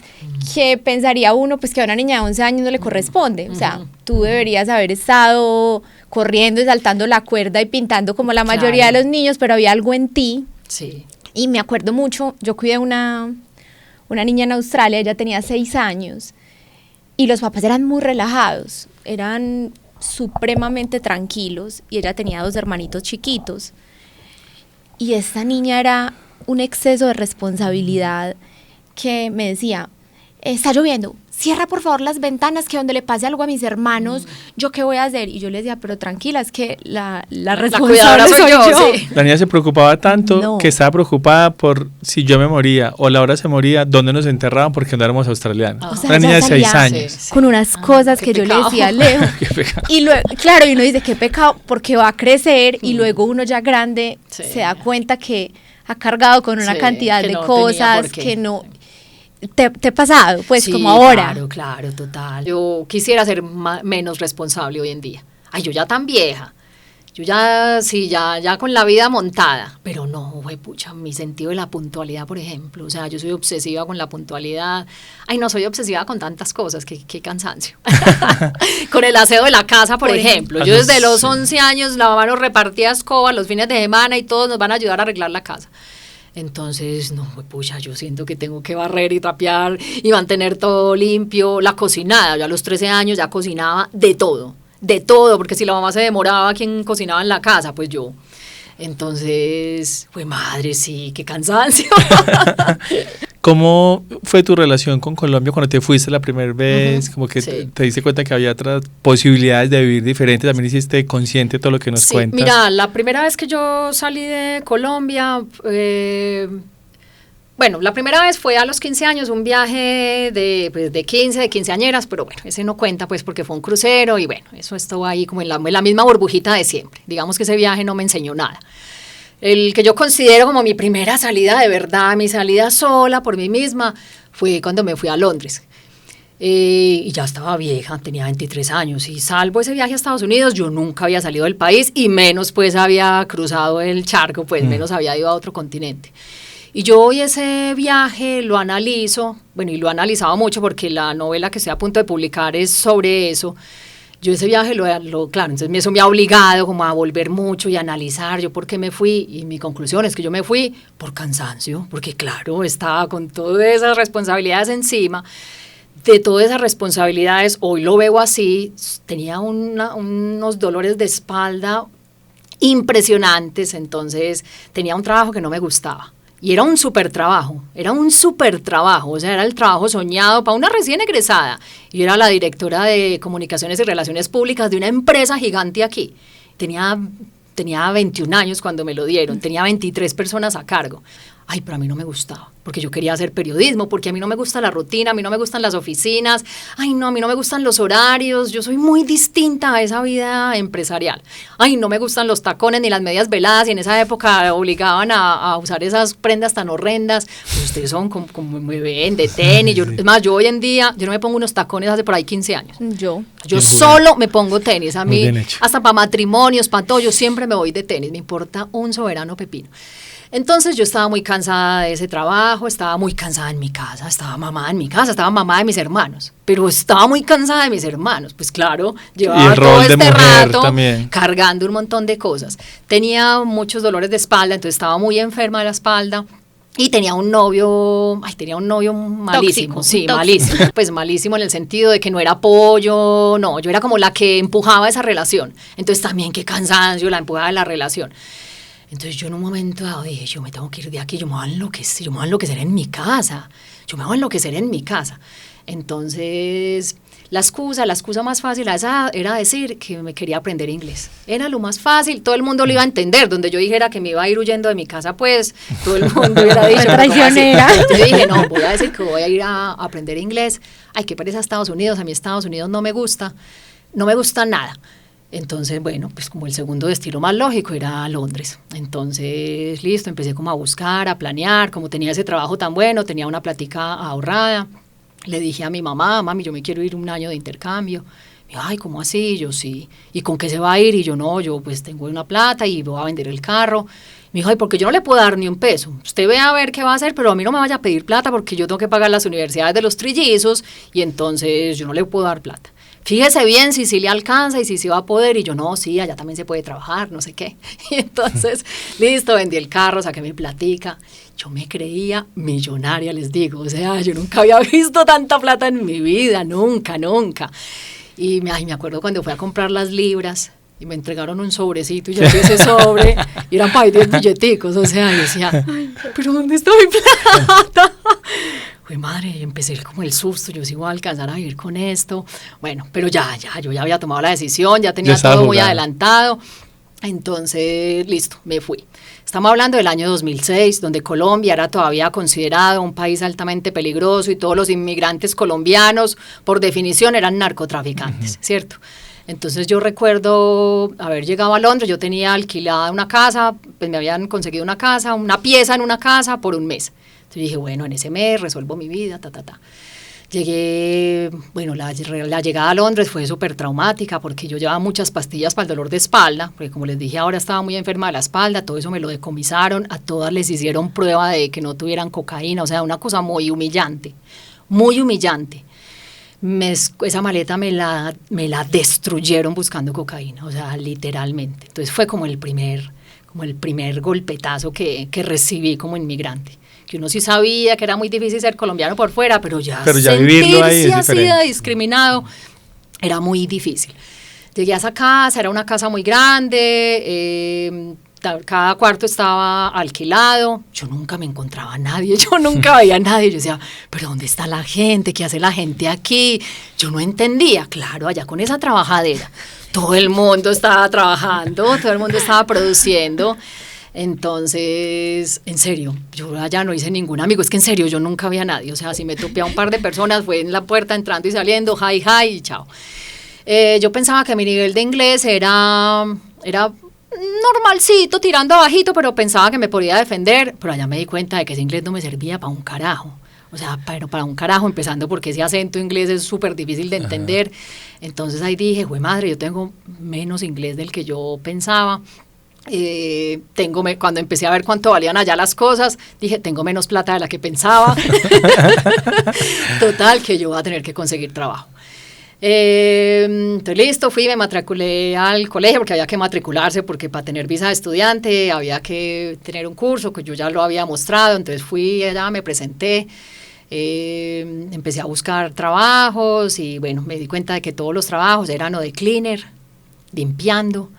que pensaría uno pues que a una niña de 11 años no le corresponde, o sea, tú deberías haber estado corriendo y saltando la cuerda y pintando como la mayoría de los niños, pero había algo en ti. Sí. Y me acuerdo mucho, yo cuidé una niña en Australia, ella tenía 6 años y los papás eran muy relajados, eran supremamente tranquilos y ella tenía 2 hermanitos chiquitos y esta niña era un exceso de responsabilidad que me decía, está lloviendo, cierra por favor las ventanas, que donde le pase algo a mis hermanos, ¿yo qué voy a hacer? Y yo le decía, pero tranquila, es que la responsable soy yo. Sí. La niña se preocupaba tanto que estaba preocupada por si yo me moría o Laura se moría, ¿dónde nos enterraban? Porque no éramos australianos. O sea, una niña de 6 años. Con unas cosas que pecado. Yo le decía, Leo. Y luego, claro, y uno dice, qué pecado, porque va a crecer y luego uno ya grande se da cuenta que ha cargado con una cantidad de cosas que no te ha pasado, pues sí, como ahora. Claro, total. Yo quisiera ser menos responsable hoy en día. Ay, yo ya tan vieja. Yo ya con la vida montada, pero no, güey, pucha, mi sentido de la puntualidad, por ejemplo, o sea, yo soy obsesiva con la puntualidad. Ay, no soy obsesiva con tantas cosas, qué cansancio. Con el aseo de la casa, por ejemplo. Yo desde los 11 años la mamá nos repartía escobas los fines de semana y todos nos van a ayudar a arreglar la casa. Entonces, no, pucha, yo siento que tengo que barrer y trapear y mantener todo limpio. La cocinada, yo a los 13 años ya cocinaba de todo, porque si la mamá se demoraba, ¿quién cocinaba en la casa? Pues yo. Entonces, pues madre, sí, qué cansancio. ¿Cómo fue tu relación con Colombia cuando te fuiste la primera vez? Como que te diste cuenta que había otras posibilidades de vivir diferentes, también hiciste consciente de todo lo que nos cuentas. Mira, la primera vez que yo salí de Colombia, bueno, la primera vez fue a los 15 años, un viaje de quinceañeras, pero bueno, ese no cuenta pues porque fue un crucero y bueno, eso estuvo ahí como en la misma burbujita de siempre. Digamos que ese viaje no me enseñó nada. El que yo considero como mi primera salida de verdad, mi salida sola por mí misma, fue cuando me fui a Londres. y ya estaba vieja, tenía 23 años, y salvo ese viaje a Estados Unidos, yo nunca había salido del país, y menos pues había cruzado el charco, pues menos había ido a otro continente. Y yo hoy ese viaje lo analizo, bueno, y lo he analizado mucho porque la novela que estoy a punto de publicar es sobre eso. Yo ese viaje claro, entonces eso me ha obligado como a volver mucho y a analizar yo por qué me fui, y mi conclusión es que yo me fui por cansancio, porque claro, estaba con todas esas responsabilidades encima. De todas esas responsabilidades, hoy lo veo así, tenía unos dolores de espalda impresionantes, entonces tenía un trabajo que no me gustaba. Y era un súper trabajo, o sea, era el trabajo soñado para una recién egresada. Yo era la directora de Comunicaciones y Relaciones Públicas de una empresa gigante aquí. Tenía 21 años cuando me lo dieron, tenía 23 personas a cargo. Ay, pero a mí no me gustaba, porque yo quería hacer periodismo, porque a mí no me gusta la rutina, a mí no me gustan las oficinas, ay no, a mí no me gustan los horarios, yo soy muy distinta a esa vida empresarial. Ay, no me gustan los tacones ni las medias veladas, y en esa época obligaban a usar esas prendas tan horrendas. Pues ustedes son como muy bien, de tenis. Sí. Es más, yo hoy en día, yo no me pongo unos tacones hace por ahí 15 años. Yo Bien solo me pongo tenis, a Muy mí, bien hecho. hasta para matrimonios, para todo, yo siempre me voy de tenis, me importa un soberano pepino. Entonces yo estaba muy cansada de ese trabajo, estaba muy cansada en mi casa, estaba mamá en mi casa, estaba mamá de mis hermanos, pero estaba muy cansada de mis hermanos, pues claro, llevaba todo este rato también cargando un montón de cosas. Tenía muchos dolores de espalda, entonces estaba muy enferma de la espalda. Y tenía un novio malísimo, tóxico, sí, tóxico. Malísimo, pues malísimo en el sentido de que no era apoyo, no, yo era como la que empujaba esa relación, entonces también qué cansancio, la empujaba de la relación. Entonces yo en un momento dado dije, yo me tengo que ir de aquí, yo me voy a enloquecer en mi casa. Entonces la excusa más fácil era decir que me quería aprender inglés. Era lo más fácil, todo el mundo lo iba a entender. Donde yo dijera que me iba a ir huyendo de mi casa, pues todo el mundo hubiera dicho. Traicionera. Entonces yo dije, no, voy a decir que voy a ir a aprender inglés. Ay, qué pereza Estados Unidos, a mí Estados Unidos no me gusta nada. Entonces, bueno, pues como el segundo destino más lógico era Londres. Entonces, listo, empecé como a buscar, a planear, como tenía ese trabajo tan bueno, tenía una plática ahorrada. Le dije a mi mamá, mami, yo me quiero ir un año de intercambio. Me dijo, ay, ¿cómo así? Yo sí. ¿Y con qué se va a ir? Y yo no, yo pues tengo una plata y voy a vender el carro. Me dijo, ay, porque yo no le puedo dar ni un peso. Usted ve a ver qué va a hacer, pero a mí no me vaya a pedir plata porque yo tengo que pagar las universidades de los trillizos y entonces yo no le puedo dar plata. Fíjese bien si sí le alcanza y si sí va a poder. Y yo, no, sí, allá también se puede trabajar, no sé qué. Y entonces, listo, vendí el carro, saqué mi platica. Yo me creía millonaria, les digo. O sea, yo nunca había visto tanta plata en mi vida, nunca. Y me acuerdo cuando fui a comprar las libras y me entregaron un sobrecito y yo abrí ese sobre y eran para 10 billeticos. O sea, yo decía, ¿pero dónde está mi plata? Uy, madre, y empecé como el susto, yo sí voy a alcanzar a vivir con esto. Bueno, pero yo ya había tomado la decisión, ya tenía todo muy adelantado. Entonces, listo, me fui. Estamos hablando del año 2006, donde Colombia era todavía considerado un país altamente peligroso y todos los inmigrantes colombianos, por definición, eran narcotraficantes, ¿cierto? Entonces yo recuerdo haber llegado a Londres, yo tenía alquilada una casa, pues me habían conseguido una casa, una pieza en una casa por un mes. Entonces dije, bueno, en ese mes resuelvo mi vida, Llegué, bueno, la llegada a Londres fue súper traumática porque yo llevaba muchas pastillas para el dolor de espalda, porque como les dije ahora estaba muy enferma de la espalda, todo eso me lo decomisaron, a todas les hicieron prueba de que no tuvieran cocaína, o sea, una cosa muy humillante. Esa maleta me la destruyeron buscando cocaína, o sea, literalmente. Entonces fue como el primer golpetazo que recibí como inmigrante. Que uno sí sabía que era muy difícil ser colombiano por fuera, pero ya vivirlo ahí es así de discriminado era muy difícil. Llegué a esa casa, era una casa muy grande, cada cuarto estaba alquilado, yo nunca me encontraba a nadie, yo nunca veía a nadie, yo decía, pero ¿dónde está la gente? ¿Qué hace la gente aquí? Yo no entendía, claro, allá con esa trabajadera, todo el mundo estaba trabajando, todo el mundo estaba produciendo. Entonces, en serio, yo allá no hice ningún amigo, es que en serio yo nunca vi a nadie, o sea, si me topé a un par de personas fue en la puerta entrando y saliendo, hi y chao. Yo pensaba que mi nivel de inglés era normalcito, tirando abajito, pero pensaba que me podía defender, pero allá me di cuenta de que ese inglés no me servía para un carajo. O sea, pero para un carajo, empezando porque ese acento inglés es súper difícil de entender. Entonces ahí dije, güey madre, yo tengo menos inglés del que yo pensaba. Cuando empecé a ver cuánto valían allá las cosas, dije, tengo menos plata de la que pensaba. Total, que yo voy a tener que conseguir trabajo. Entonces listo, fui, me matriculé al colegio porque había que matricularse, porque para tener visa de estudiante había que tener un curso que yo ya lo había mostrado. Entonces fui allá, me presenté, empecé a buscar trabajos y bueno, me di cuenta de que todos los trabajos eran o de cleaner, limpiando,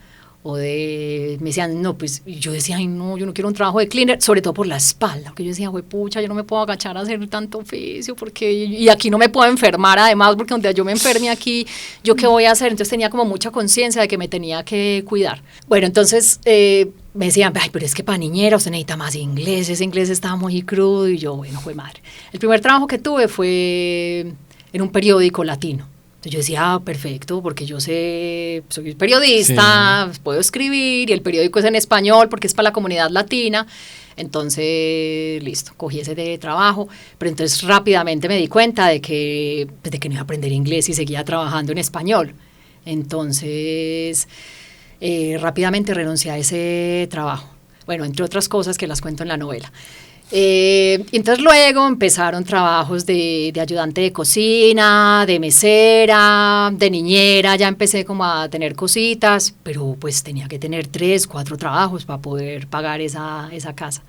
me decían, no, pues yo decía, ay no, yo no quiero un trabajo de cleaner, sobre todo por la espalda, porque yo decía, güey, pucha, yo no me puedo agachar a hacer tanto oficio, y aquí no me puedo enfermar además, porque donde yo me enferme aquí, ¿yo qué voy a hacer? Entonces tenía como mucha conciencia de que me tenía que cuidar. Bueno, entonces me decían, ay, pero es que para niñera usted necesita más inglés, ese inglés estaba muy crudo, y yo, bueno, fue madre. El primer trabajo que tuve fue en un periódico latino. Entonces yo decía, perfecto, porque yo soy periodista, sí, puedo escribir, y el periódico es en español porque es para la comunidad latina. Entonces, listo, cogí ese de trabajo, pero entonces rápidamente me di cuenta de que no iba a aprender inglés y seguía trabajando en español. Entonces, rápidamente renuncié a ese trabajo. Bueno, entre otras cosas que las cuento en la novela. Entonces luego empezaron trabajos de ayudante de cocina, de mesera, de niñera, ya empecé como a tener cositas, pero pues tenía que tener 3, 4 trabajos para poder pagar esa casa.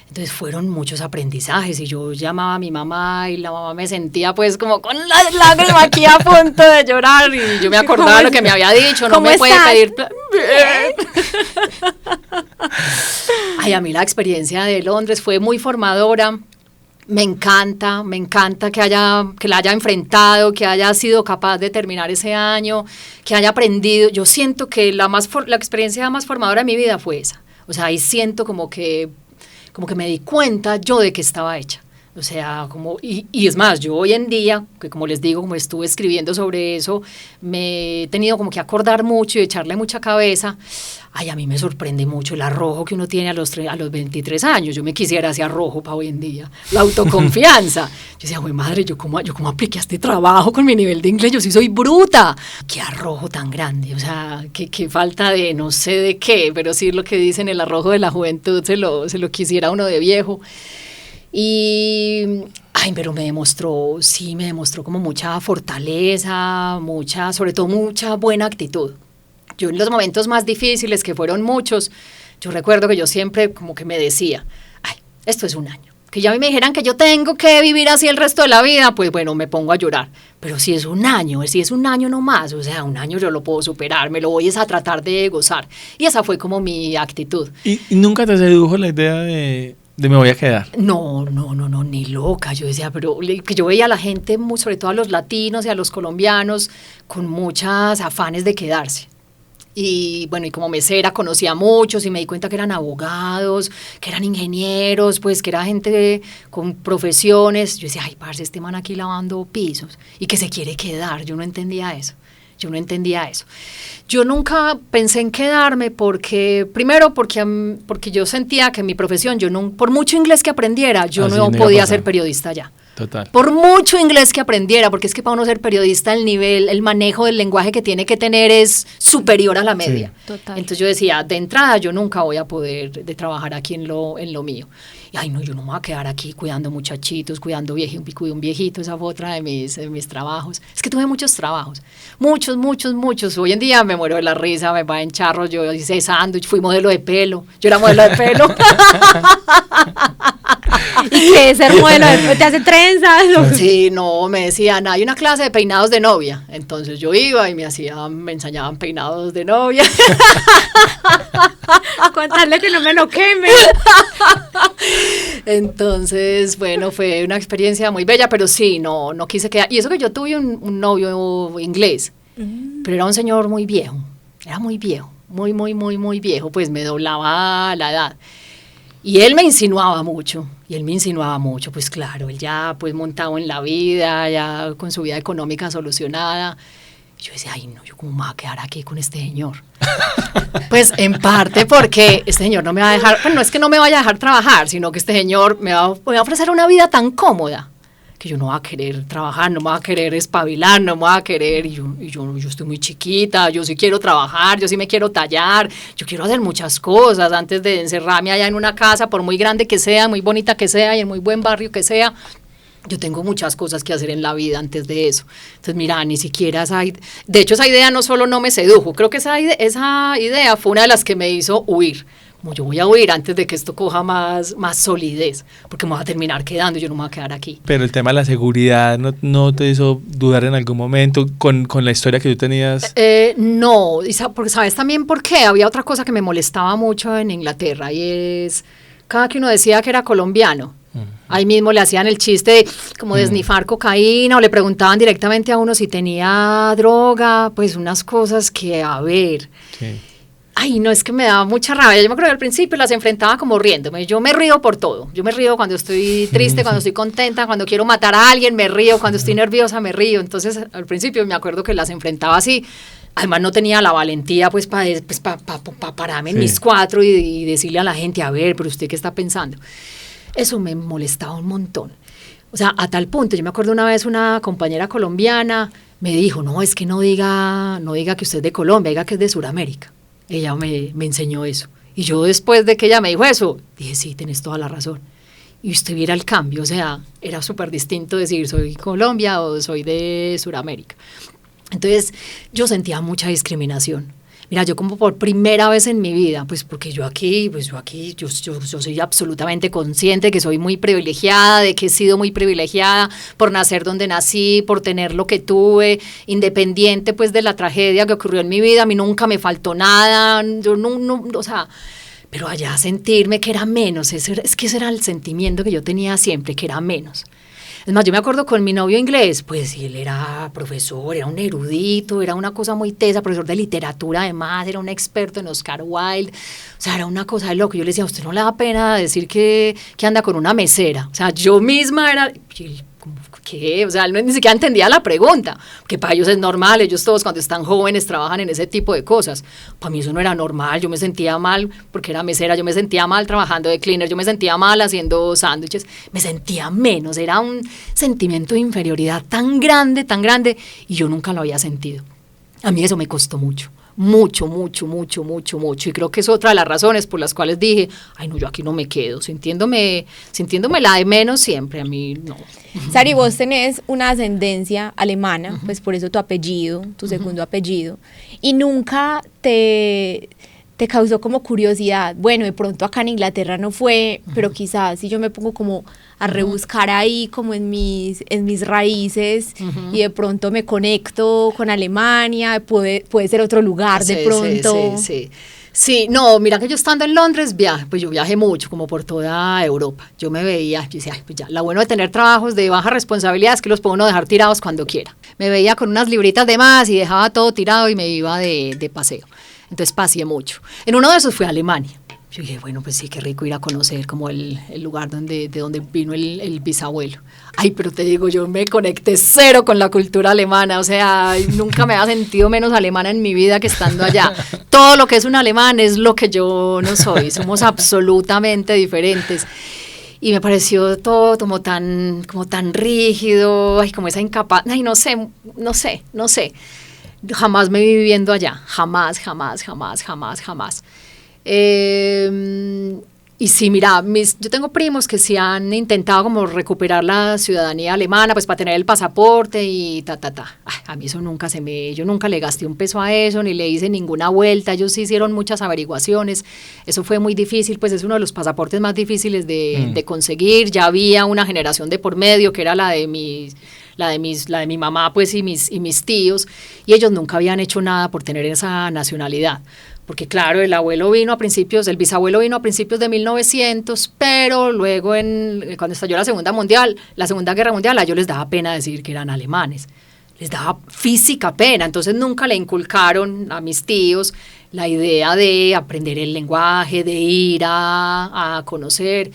Entonces fueron muchos aprendizajes y yo llamaba a mi mamá y la mamá me sentía pues como con la lágrima aquí a punto de llorar y yo me acordaba lo que me había dicho, no me puede pedir... Ay, a mí la experiencia de Londres fue muy formadora, me encanta que la haya enfrentado, que haya sido capaz de terminar ese año, que haya aprendido. Yo siento que la experiencia más formadora de mi vida fue esa. O sea, ahí siento como que me di cuenta yo de que estaba hecha. O sea, y es más, yo hoy en día, que como les digo, como estuve escribiendo sobre eso, me he tenido como que acordar mucho y echarle mucha cabeza. Ay, a mí me sorprende mucho el arrojo que uno tiene a los 23 años. Yo me quisiera ese arrojo para hoy en día. La autoconfianza. Yo decía, güey, madre, yo cómo apliqué a este trabajo con mi nivel de inglés. Yo sí soy bruta. Qué arrojo tan grande. O sea, qué falta de no sé de qué, pero sí lo que dicen, el arrojo de la juventud se lo quisiera uno de viejo. Y, pero me demostró como mucha fortaleza, sobre todo mucha buena actitud. Yo en los momentos más difíciles, que fueron muchos, yo recuerdo que yo siempre como que me decía, ay, esto es un año. Que ya me dijeran que yo tengo que vivir así el resto de la vida, pues bueno, me pongo a llorar. Pero si es un año no más, o sea, un año yo lo puedo superar, me lo voy a tratar de gozar. Y esa fue como mi actitud. ¿Y nunca te sedujo la idea de me voy a quedar? No, ni loca. Yo decía, pero que yo veía a la gente, sobre todo a los latinos y a los colombianos, con muchas afanes de quedarse. Y bueno, y como mesera conocí a muchos y me di cuenta que eran abogados, que eran ingenieros, pues que era gente con profesiones. Yo decía, ay, parce, este man aquí lavando pisos y que se quiere quedar. Yo no entendía eso. Yo nunca pensé en quedarme porque yo sentía que mi profesión, por mucho inglés que aprendiera, yo no podía ser periodista ya. Total. Por mucho inglés que aprendiera, porque es que para uno ser periodista el manejo del lenguaje que tiene que tener es superior a la media. Sí. Total. Entonces yo decía, de entrada yo nunca voy a poder trabajar aquí en lo mío. Y ay no, yo no me voy a quedar aquí cuidando muchachitos, cuidando un viejito, esa fue otra de mis trabajos. Es que tuve muchos trabajos, muchos. Hoy en día me muero de la risa, me va en charros, yo hice sándwich, fui modelo de pelo, yo era modelo de pelo. ¿Y qué? ¿Ser modelo de pelo? ¿Te hace trenzas? Sí, no, me decían, hay una clase de peinados de novia. Entonces yo iba y me enseñaban peinados de novia. Contarle que no me lo queme. Entonces, bueno, fue una experiencia muy bella, pero sí, no quise quedar. Y eso que yo tuve un novio inglés, pero era un señor muy viejo, muy viejo, pues me doblaba la edad. Y él me insinuaba mucho, pues claro, él ya pues montado en la vida, ya con su vida económica solucionada. Yo decía, ay no, yo cómo me voy a quedar aquí con este señor. Pues en parte porque este señor no me va a dejar, bueno, no es que no me vaya a dejar trabajar, sino que este señor me va a ofrecer una vida tan cómoda que yo no voy a querer trabajar, no me voy a querer espabilar, no me voy a querer, y yo estoy muy chiquita, yo sí quiero trabajar, yo sí me quiero tallar, yo quiero hacer muchas cosas antes de encerrarme allá en una casa, por muy grande que sea, muy bonita que sea y en muy buen barrio que sea. Yo tengo muchas cosas que hacer en la vida antes de eso. Entonces, mira, ni siquiera de hecho, esa idea no solo no me sedujo, creo que esa idea fue una de las que me hizo huir. Como yo voy a huir antes de que esto coja más solidez, porque me voy a terminar quedando y yo no me voy a quedar aquí. Pero el tema de la seguridad no te hizo dudar en algún momento con la historia que tú tenías. No, porque ¿sabes también por qué? Había otra cosa que me molestaba mucho en Inglaterra y es cada que uno decía que era colombiano. Ahí mismo le hacían el chiste de como de esnifar cocaína o le preguntaban directamente a uno si tenía droga, pues unas cosas que, a ver, Sí. ay, no, es que me daba mucha rabia. Yo me acuerdo que al principio las enfrentaba como riéndome. Yo me río por todo. Yo me río cuando estoy triste, cuando estoy contenta, cuando quiero matar a alguien, me río, cuando estoy nerviosa, me río. Entonces, al principio me acuerdo que las enfrentaba así. Además, no tenía la valentía pues para pararme en mis cuatro y decirle a la gente, a ver, pero ¿usted qué está pensando? Eso me molestaba un montón. O sea, a tal punto, yo me acuerdo una vez una compañera colombiana me dijo, no, es que no diga que usted es de Colombia, diga que es de Sudamérica. Ella me enseñó eso. Y yo después de que ella me dijo eso, dije, sí, tenés toda la razón. Y usted viera el cambio, o sea, era súper distinto decir soy Colombia o soy de Sudamérica. Entonces, yo sentía mucha discriminación. Mira, yo como por primera vez en mi vida, pues porque yo soy absolutamente consciente que soy muy privilegiada, de que he sido muy privilegiada por nacer donde nací, por tener lo que tuve, independiente pues de la tragedia que ocurrió en mi vida, a mí nunca me faltó nada, yo no, o sea, pero allá sentirme que era menos, es que ese era el sentimiento que yo tenía siempre, que era menos. Es más, yo me acuerdo con mi novio inglés, pues él era profesor, era un erudito, era una cosa muy tesa, profesor de literatura además, era un experto en Oscar Wilde, o sea, era una cosa de loco. Yo le decía, ¿a usted no le da pena decir que anda con una mesera? O sea, yo misma era... ¿Qué? O sea, él ni siquiera entendía la pregunta, que para ellos es normal, ellos todos cuando están jóvenes trabajan en ese tipo de cosas. Para mí eso no era normal, yo me sentía mal porque era mesera, yo me sentía mal trabajando de cleaner, yo me sentía mal haciendo sándwiches, me sentía menos, era un sentimiento de inferioridad tan grande, y yo nunca lo había sentido. A mí eso me costó mucho. Mucho, y creo que es otra de las razones por las cuales dije, ay no, yo aquí no me quedo, sintiéndome la de menos siempre, a mí no. Sari, vos tenés una ascendencia alemana, pues por eso tu apellido, tu segundo apellido, y nunca te causó como curiosidad, bueno, de pronto acá en Inglaterra no fue, pero quizás si yo me pongo como a rebuscar ahí como en mis raíces y de pronto me conecto con Alemania, puede ser otro lugar de pronto. Sí, no, mira que yo estando en Londres, pues yo viajé mucho, como por toda Europa. Yo decía, ay, pues ya, lo bueno de tener trabajos de baja responsabilidad es que los puede uno dejar tirados cuando quiera. Me veía con unas libritas de más y dejaba todo tirado y me iba de paseo. Entonces paseé mucho. En uno de esos fui a Alemania. Yo dije, bueno, pues sí, qué rico ir a conocer como el lugar de donde vino el bisabuelo. Ay, pero te digo, yo me conecté cero con la cultura alemana, o sea, nunca me había sentido menos alemana en mi vida que estando allá. Todo lo que es un alemán es lo que yo no soy, somos absolutamente diferentes. Y me pareció todo como tan rígido, ay, como esa incapacidad, ay, no sé. Jamás me vi viviendo allá, jamás. Y sí, mira, yo tengo primos que sí han intentado como recuperar la ciudadanía alemana, pues para tener el pasaporte y Ay, a mí eso yo nunca le gasté un peso a eso, ni le hice ninguna vuelta, ellos sí hicieron muchas averiguaciones, eso fue muy difícil, pues es uno de los pasaportes más difíciles de conseguir, ya había una generación de por medio que era la de mi mamá pues y mis tíos, y ellos nunca habían hecho nada por tener esa nacionalidad, porque claro, el bisabuelo vino a principios de 1900, pero luego cuando estalló la Segunda Guerra Mundial, a ellos les daba pena decir que eran alemanes, les daba física pena, entonces nunca le inculcaron a mis tíos la idea de aprender el lenguaje, de ir a conocer,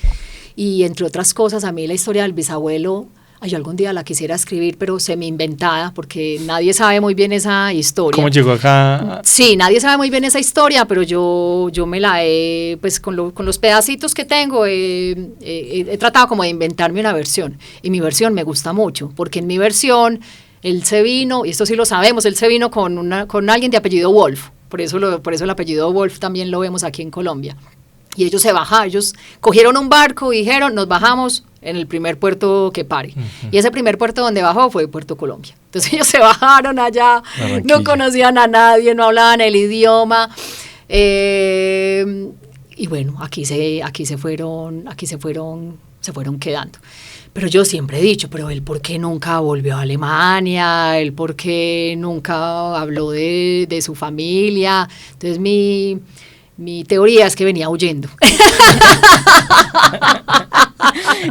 y entre otras cosas, a mí la historia del bisabuelo, Ay, yo algún día la quisiera escribir, pero semi-inventada, porque nadie sabe muy bien esa historia. ¿Cómo llegó acá? Sí, nadie sabe muy bien esa historia, pero yo me la he, pues con los pedacitos que tengo, he tratado como de inventarme una versión. Y mi versión me gusta mucho, porque en mi versión él se vino, y esto sí lo sabemos, él se vino con alguien de apellido Wolf. Por eso el apellido Wolf también lo vemos aquí en Colombia. Y ellos se bajaron, ellos cogieron un barco y dijeron, nos bajamos en el primer puerto que pare. Uh-huh. Y ese primer puerto donde bajó fue Puerto Colombia. Entonces ellos se bajaron allá, no conocían a nadie, no hablaban el idioma. Y bueno, aquí se fueron quedando. Pero yo siempre he dicho, pero él por qué nunca volvió a Alemania, él por qué nunca habló de su familia. Entonces mi teoría es que venía huyendo.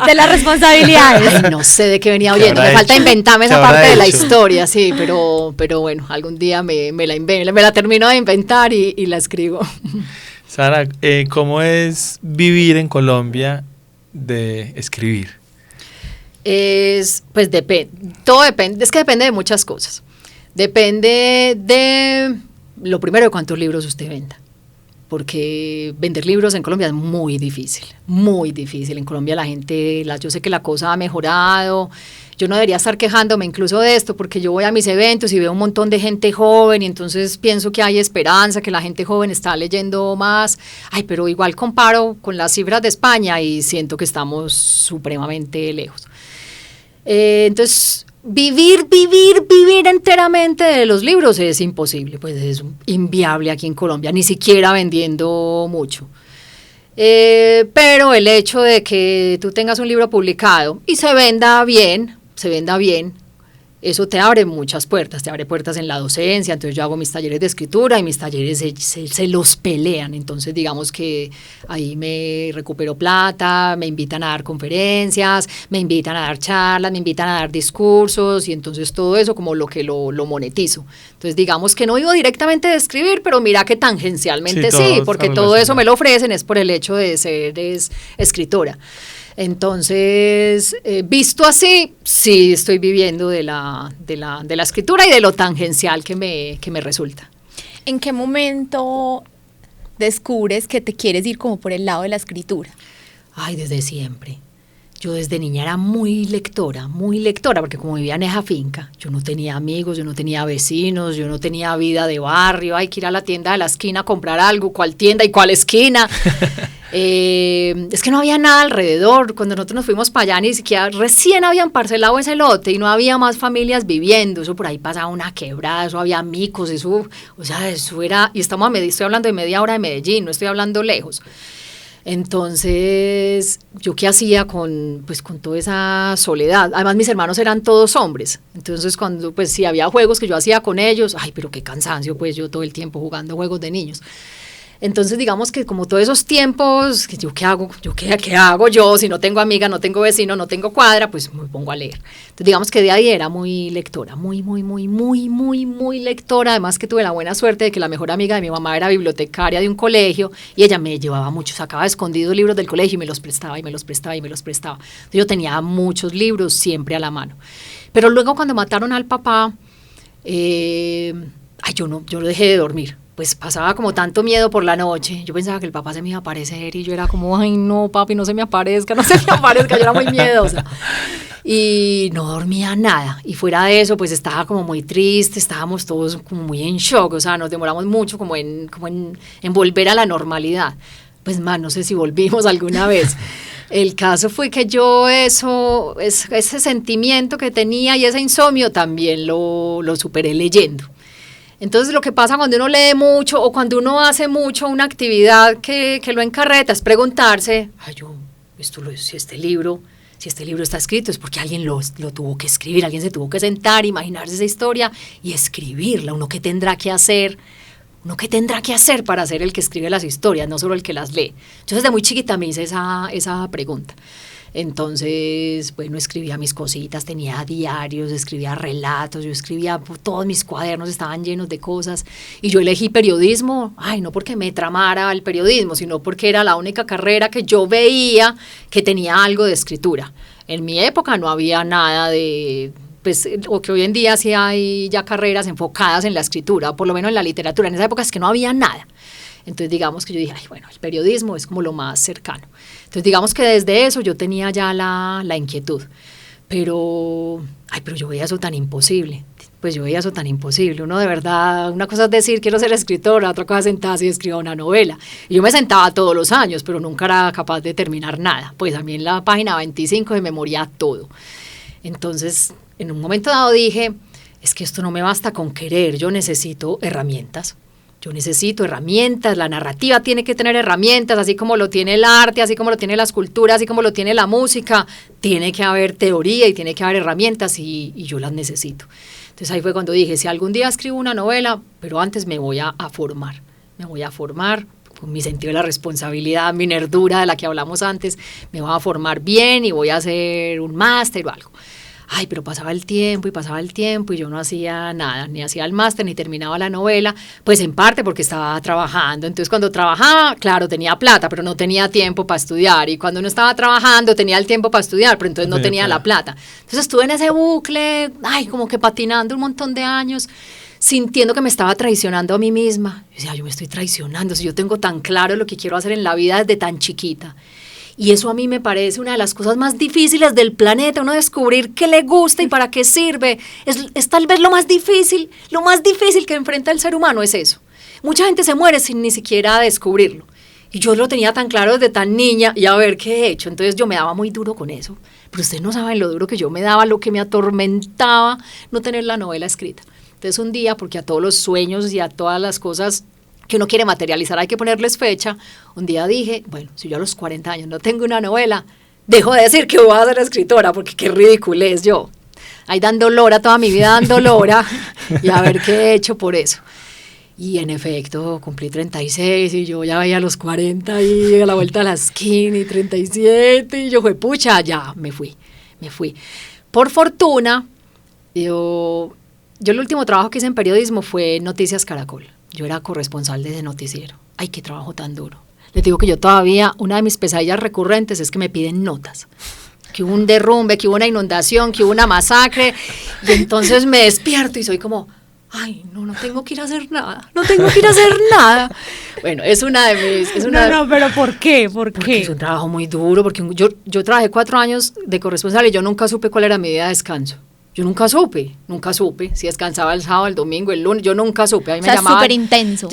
De las responsabilidades. Ay, no sé de qué venía huyendo, me falta inventarme esa parte de la historia, sí, pero bueno, algún día me la termino de inventar y la escribo. Sara, ¿cómo es vivir en Colombia de escribir? Pues depende, todo depende, es que depende de muchas cosas. Depende de, lo primero, de cuántos libros usted venda. Porque vender libros en Colombia es muy difícil, muy difícil. En Colombia la gente, yo sé que la cosa ha mejorado, yo no debería estar quejándome incluso de esto, porque yo voy a mis eventos y veo un montón de gente joven y entonces pienso que hay esperanza, que la gente joven está leyendo más. Ay, pero igual comparo con las cifras de España y siento que estamos supremamente lejos. Entonces, vivir enteramente de los libros es imposible, pues es inviable aquí en Colombia, ni siquiera vendiendo mucho. Pero el hecho de que tú tengas un libro publicado y se venda bien, eso te abre muchas puertas, te abre puertas en la docencia. Entonces yo hago mis talleres de escritura y mis talleres se los pelean, entonces digamos que ahí me recupero plata, me invitan a dar conferencias, me invitan a dar charlas, me invitan a dar discursos y entonces todo eso como lo que lo monetizo. Entonces digamos que no vivo directamente de escribir, pero mira que tangencialmente sí, porque todo eso me lo ofrecen es por el hecho de ser escritora. Entonces, visto así, sí estoy viviendo de la escritura y de lo tangencial que me resulta. ¿En qué momento descubres que te quieres ir como por el lado de la escritura? Ay, desde siempre. Yo desde niña era muy lectora, porque como vivía en esa finca, yo no tenía amigos, yo no tenía vecinos, yo no tenía vida de barrio, hay que ir a la tienda de la esquina a comprar algo, ¿cuál tienda y cuál esquina? Es que no había nada alrededor. Cuando nosotros nos fuimos para allá, ni siquiera recién habían parcelado ese lote y no había más familias viviendo. Eso por ahí pasaba una quebrada, eso había micos, eso era, y estoy hablando de media hora de Medellín, no estoy hablando lejos. Entonces, ¿yo qué hacía con toda esa soledad? Además, mis hermanos eran todos hombres. Entonces, si había juegos que yo hacía con ellos, ay, pero qué cansancio, pues yo todo el tiempo jugando juegos de niños. Entonces, digamos que como todos esos tiempos, ¿qué hago yo? Si no tengo amiga, no tengo vecino, no tengo cuadra, pues me pongo a leer. Entonces, digamos que de ahí era muy lectora, muy lectora. Además que tuve la buena suerte de que la mejor amiga de mi mamá era bibliotecaria de un colegio y ella me llevaba mucho, sacaba escondidos libros del colegio y me los prestaba. Entonces, yo tenía muchos libros siempre a la mano. Pero luego cuando mataron al papá, yo dejé de dormir. Pues pasaba como tanto miedo por la noche, yo pensaba que el papá se me iba a aparecer y yo era como, ay no papi, no se me aparezca, yo era muy miedosa y no dormía nada, y fuera de eso pues estaba como muy triste, estábamos todos como muy en shock, o sea, nos demoramos mucho como en volver a la normalidad, pues más no sé si volvimos alguna vez. El caso fue que yo ese sentimiento que tenía y ese insomnio también lo superé leyendo. Entonces lo que pasa cuando uno lee mucho o cuando uno hace mucho una actividad que lo encarreta es preguntarse, si este libro está escrito es porque alguien lo tuvo que escribir, alguien se tuvo que sentar, imaginarse esa historia y escribirla. Uno qué tendrá que hacer para ser el que escribe las historias, no solo el que las lee. Yo desde muy chiquita me hice esa pregunta. Entonces, bueno, escribía mis cositas, tenía diarios, escribía relatos, todos mis cuadernos estaban llenos de cosas, y yo elegí periodismo, no porque me tramara el periodismo, sino porque era la única carrera que yo veía que tenía algo de escritura. En mi época no había nada de, pues, o que hoy en día sí hay ya carreras enfocadas en la escritura, o por lo menos en la literatura. En esa época es que no había nada. Entonces digamos que yo dije, ay, bueno, el periodismo es como lo más cercano. Entonces digamos que desde eso yo tenía ya la inquietud. Pero yo veía eso tan imposible. Pues yo veía eso tan imposible. Uno de verdad, una cosa es decir, quiero ser escritora, otra cosa es sentarse y escribir una novela. Y yo me sentaba todos los años, pero nunca era capaz de terminar nada. Pues a mí en la página 25 se me moría todo. Entonces, en un momento dado dije, es que esto no me basta con querer, yo necesito herramientas. Yo necesito herramientas, la narrativa tiene que tener herramientas, así como lo tiene el arte, así como lo tiene la escultura, así como lo tiene la música, tiene que haber teoría y tiene que haber herramientas y yo las necesito. Entonces ahí fue cuando dije, si algún día escribo una novela, pero antes me voy a formar con mi sentido de la responsabilidad, mi nerdura de la que hablamos antes, me voy a formar bien y voy a hacer un máster o algo. Ay, pero pasaba el tiempo y yo no hacía nada, ni hacía el máster, ni terminaba la novela, pues en parte porque estaba trabajando. Entonces cuando trabajaba, claro, tenía plata, pero no tenía tiempo para estudiar. Y cuando no estaba trabajando, tenía el tiempo para estudiar, pero entonces no tenía la plata. Entonces estuve en ese bucle, ay, como que patinando un montón de años, sintiendo que me estaba traicionando a mí misma. Yo decía, yo me estoy traicionando, si yo tengo tan claro lo que quiero hacer en la vida desde tan chiquita. Y eso a mí me parece una de las cosas más difíciles del planeta, uno descubrir qué le gusta y para qué sirve. Es tal vez lo más difícil que enfrenta el ser humano es eso. Mucha gente se muere sin ni siquiera descubrirlo. Y yo lo tenía tan claro desde tan niña y a ver qué he hecho. Entonces yo me daba muy duro con eso. Pero ustedes no saben lo duro que yo me daba, lo que me atormentaba no tener la novela escrita. Entonces un día, porque a todos los sueños y a todas las cosas que uno quiere materializar hay que ponerles fecha, un día dije, bueno, si yo a los 40 años no tengo una novela, dejo de decir que voy a ser escritora, porque qué ridiculez yo. Ahí dando lora, toda mi vida dando lora, y a ver qué he hecho por eso. Y en efecto, cumplí 36 y yo ya veía los 40 y a la vuelta a la esquina y 37 y yo fue pucha, ya me fui. Por fortuna, yo el último trabajo que hice en periodismo fue Noticias Caracol. Yo era corresponsal de ese noticiero. Ay, qué trabajo tan duro. Les digo que yo todavía, una de mis pesadillas recurrentes es que me piden notas. Que hubo un derrumbe, que hubo una inundación, que hubo una masacre. Y entonces me despierto y soy como, ay, no tengo que ir a hacer nada. Bueno, es una de mis... pero ¿por qué? Porque es un trabajo muy duro, porque yo trabajé 4 años de corresponsal y yo nunca supe cuál era mi día de descanso. Yo nunca supe si descansaba el sábado, el domingo, el lunes, yo nunca supe. A mí me llamaban, súper intenso.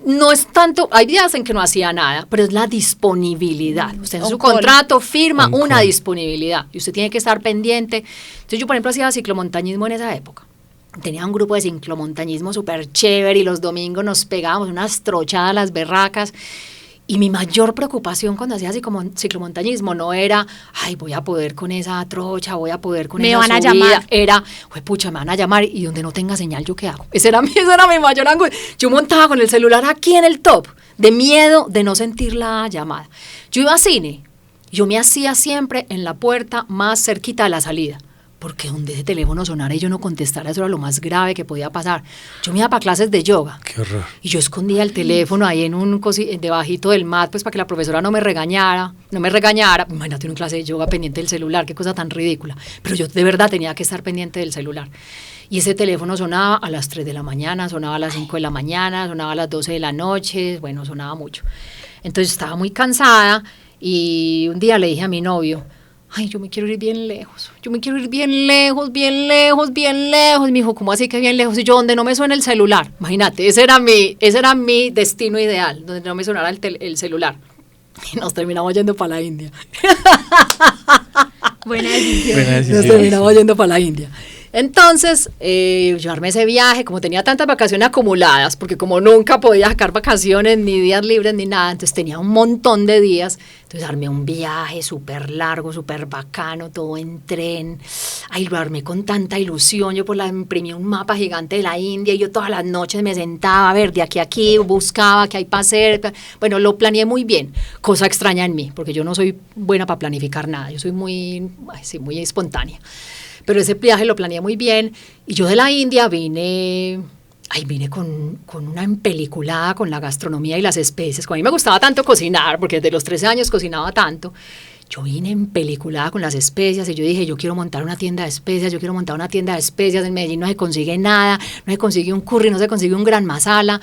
No es tanto, hay días en que no hacía nada, pero es la disponibilidad. Usted en su contrato firma una disponibilidad y usted tiene que estar pendiente. Entonces yo, por ejemplo, hacía ciclomontañismo en esa época. Tenía un grupo de ciclomontañismo súper chévere y los domingos nos pegábamos unas trochadas a las berracas. Y mi mayor preocupación cuando hacía ciclomontañismo no era, ay, voy a poder con esa trocha, voy a poder con esa subida. Me van a llamar. Era, pucha, me van a llamar y donde no tenga señal, ¿yo qué hago? Esa era mi mayor angustia. Yo montaba con el celular aquí en el top, de miedo de no sentir la llamada. Yo iba a cine, yo me hacía siempre en la puerta más cerquita de la salida. Porque donde ese teléfono sonara y yo no contestara, eso era lo más grave que podía pasar. Yo me iba para clases de yoga. Qué horror. Y yo escondía el teléfono ahí debajito del mat, pues para que la profesora no me regañara. Imagínate una clase de yoga pendiente del celular, qué cosa tan ridícula. Pero yo de verdad tenía que estar pendiente del celular. Y ese teléfono sonaba a las 3 de la mañana, sonaba a las 5 de la mañana, sonaba a las 12 de la noche, bueno, sonaba mucho. Entonces estaba muy cansada y un día le dije a mi novio, ay, yo me quiero ir bien lejos. Y me dijo, ¿cómo así que bien lejos? Y yo, donde no me suena el celular. Imagínate, ese era mi destino ideal, donde no me sonara el celular. Y nos terminamos yendo para la India. Buena decisión. Nos terminamos yendo para la India. Entonces, yo armé ese viaje, como tenía tantas vacaciones acumuladas, porque como nunca podía sacar vacaciones, ni días libres, ni nada, entonces tenía un montón de días, entonces armé un viaje súper largo, súper bacano, todo en tren, ahí lo armé con tanta ilusión, yo imprimí un mapa gigante de la India, y yo todas las noches me sentaba a ver de aquí a aquí, buscaba qué hay para hacer, bueno, lo planeé muy bien, cosa extraña en mí, porque yo no soy buena para planificar nada, yo soy muy espontánea. Pero ese viaje lo planeé muy bien y yo de la India vine con una empeliculada con la gastronomía y las especies. Como a mí me gustaba tanto cocinar, porque desde los 13 años cocinaba tanto, Yo vine empeliculada con las especias y yo dije, yo quiero montar una tienda de especias, yo quiero montar una tienda de especias. En Medellín no se consigue nada, no se consigue un curry, no se consigue un gran masala.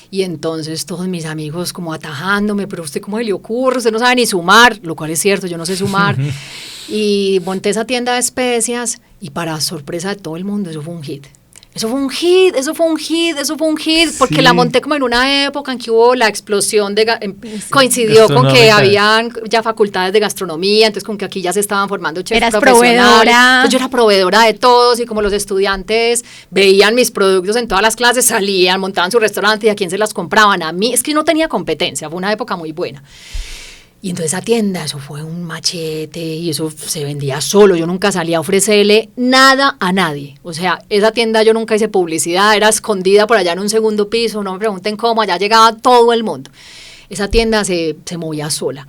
Y entonces todos mis amigos como atajándome, pero usted cómo se le ocurre, usted no sabe ni sumar, lo cual es cierto, yo no sé sumar. Y monté esa tienda de especias y para sorpresa de todo el mundo eso fue un hit. Eso fue un hit, porque Sí. la monté como en una época en que hubo la explosión coincidió con que habían ya facultades de gastronomía, entonces con que aquí ya se estaban formando chefs Eras profesionales. proveedora. Entonces yo era proveedora de todos y como los estudiantes veían mis productos en todas las clases, salían, montaban su restaurante y a quién se las compraban, a mí, es que no tenía competencia, fue una época muy buena. Y entonces esa tienda, eso fue un machete y eso se vendía solo, yo nunca salía a ofrecerle nada a nadie, o sea, esa tienda yo nunca hice publicidad, era escondida por allá en un segundo piso, no me pregunten cómo, allá llegaba todo el mundo, esa tienda se movía sola.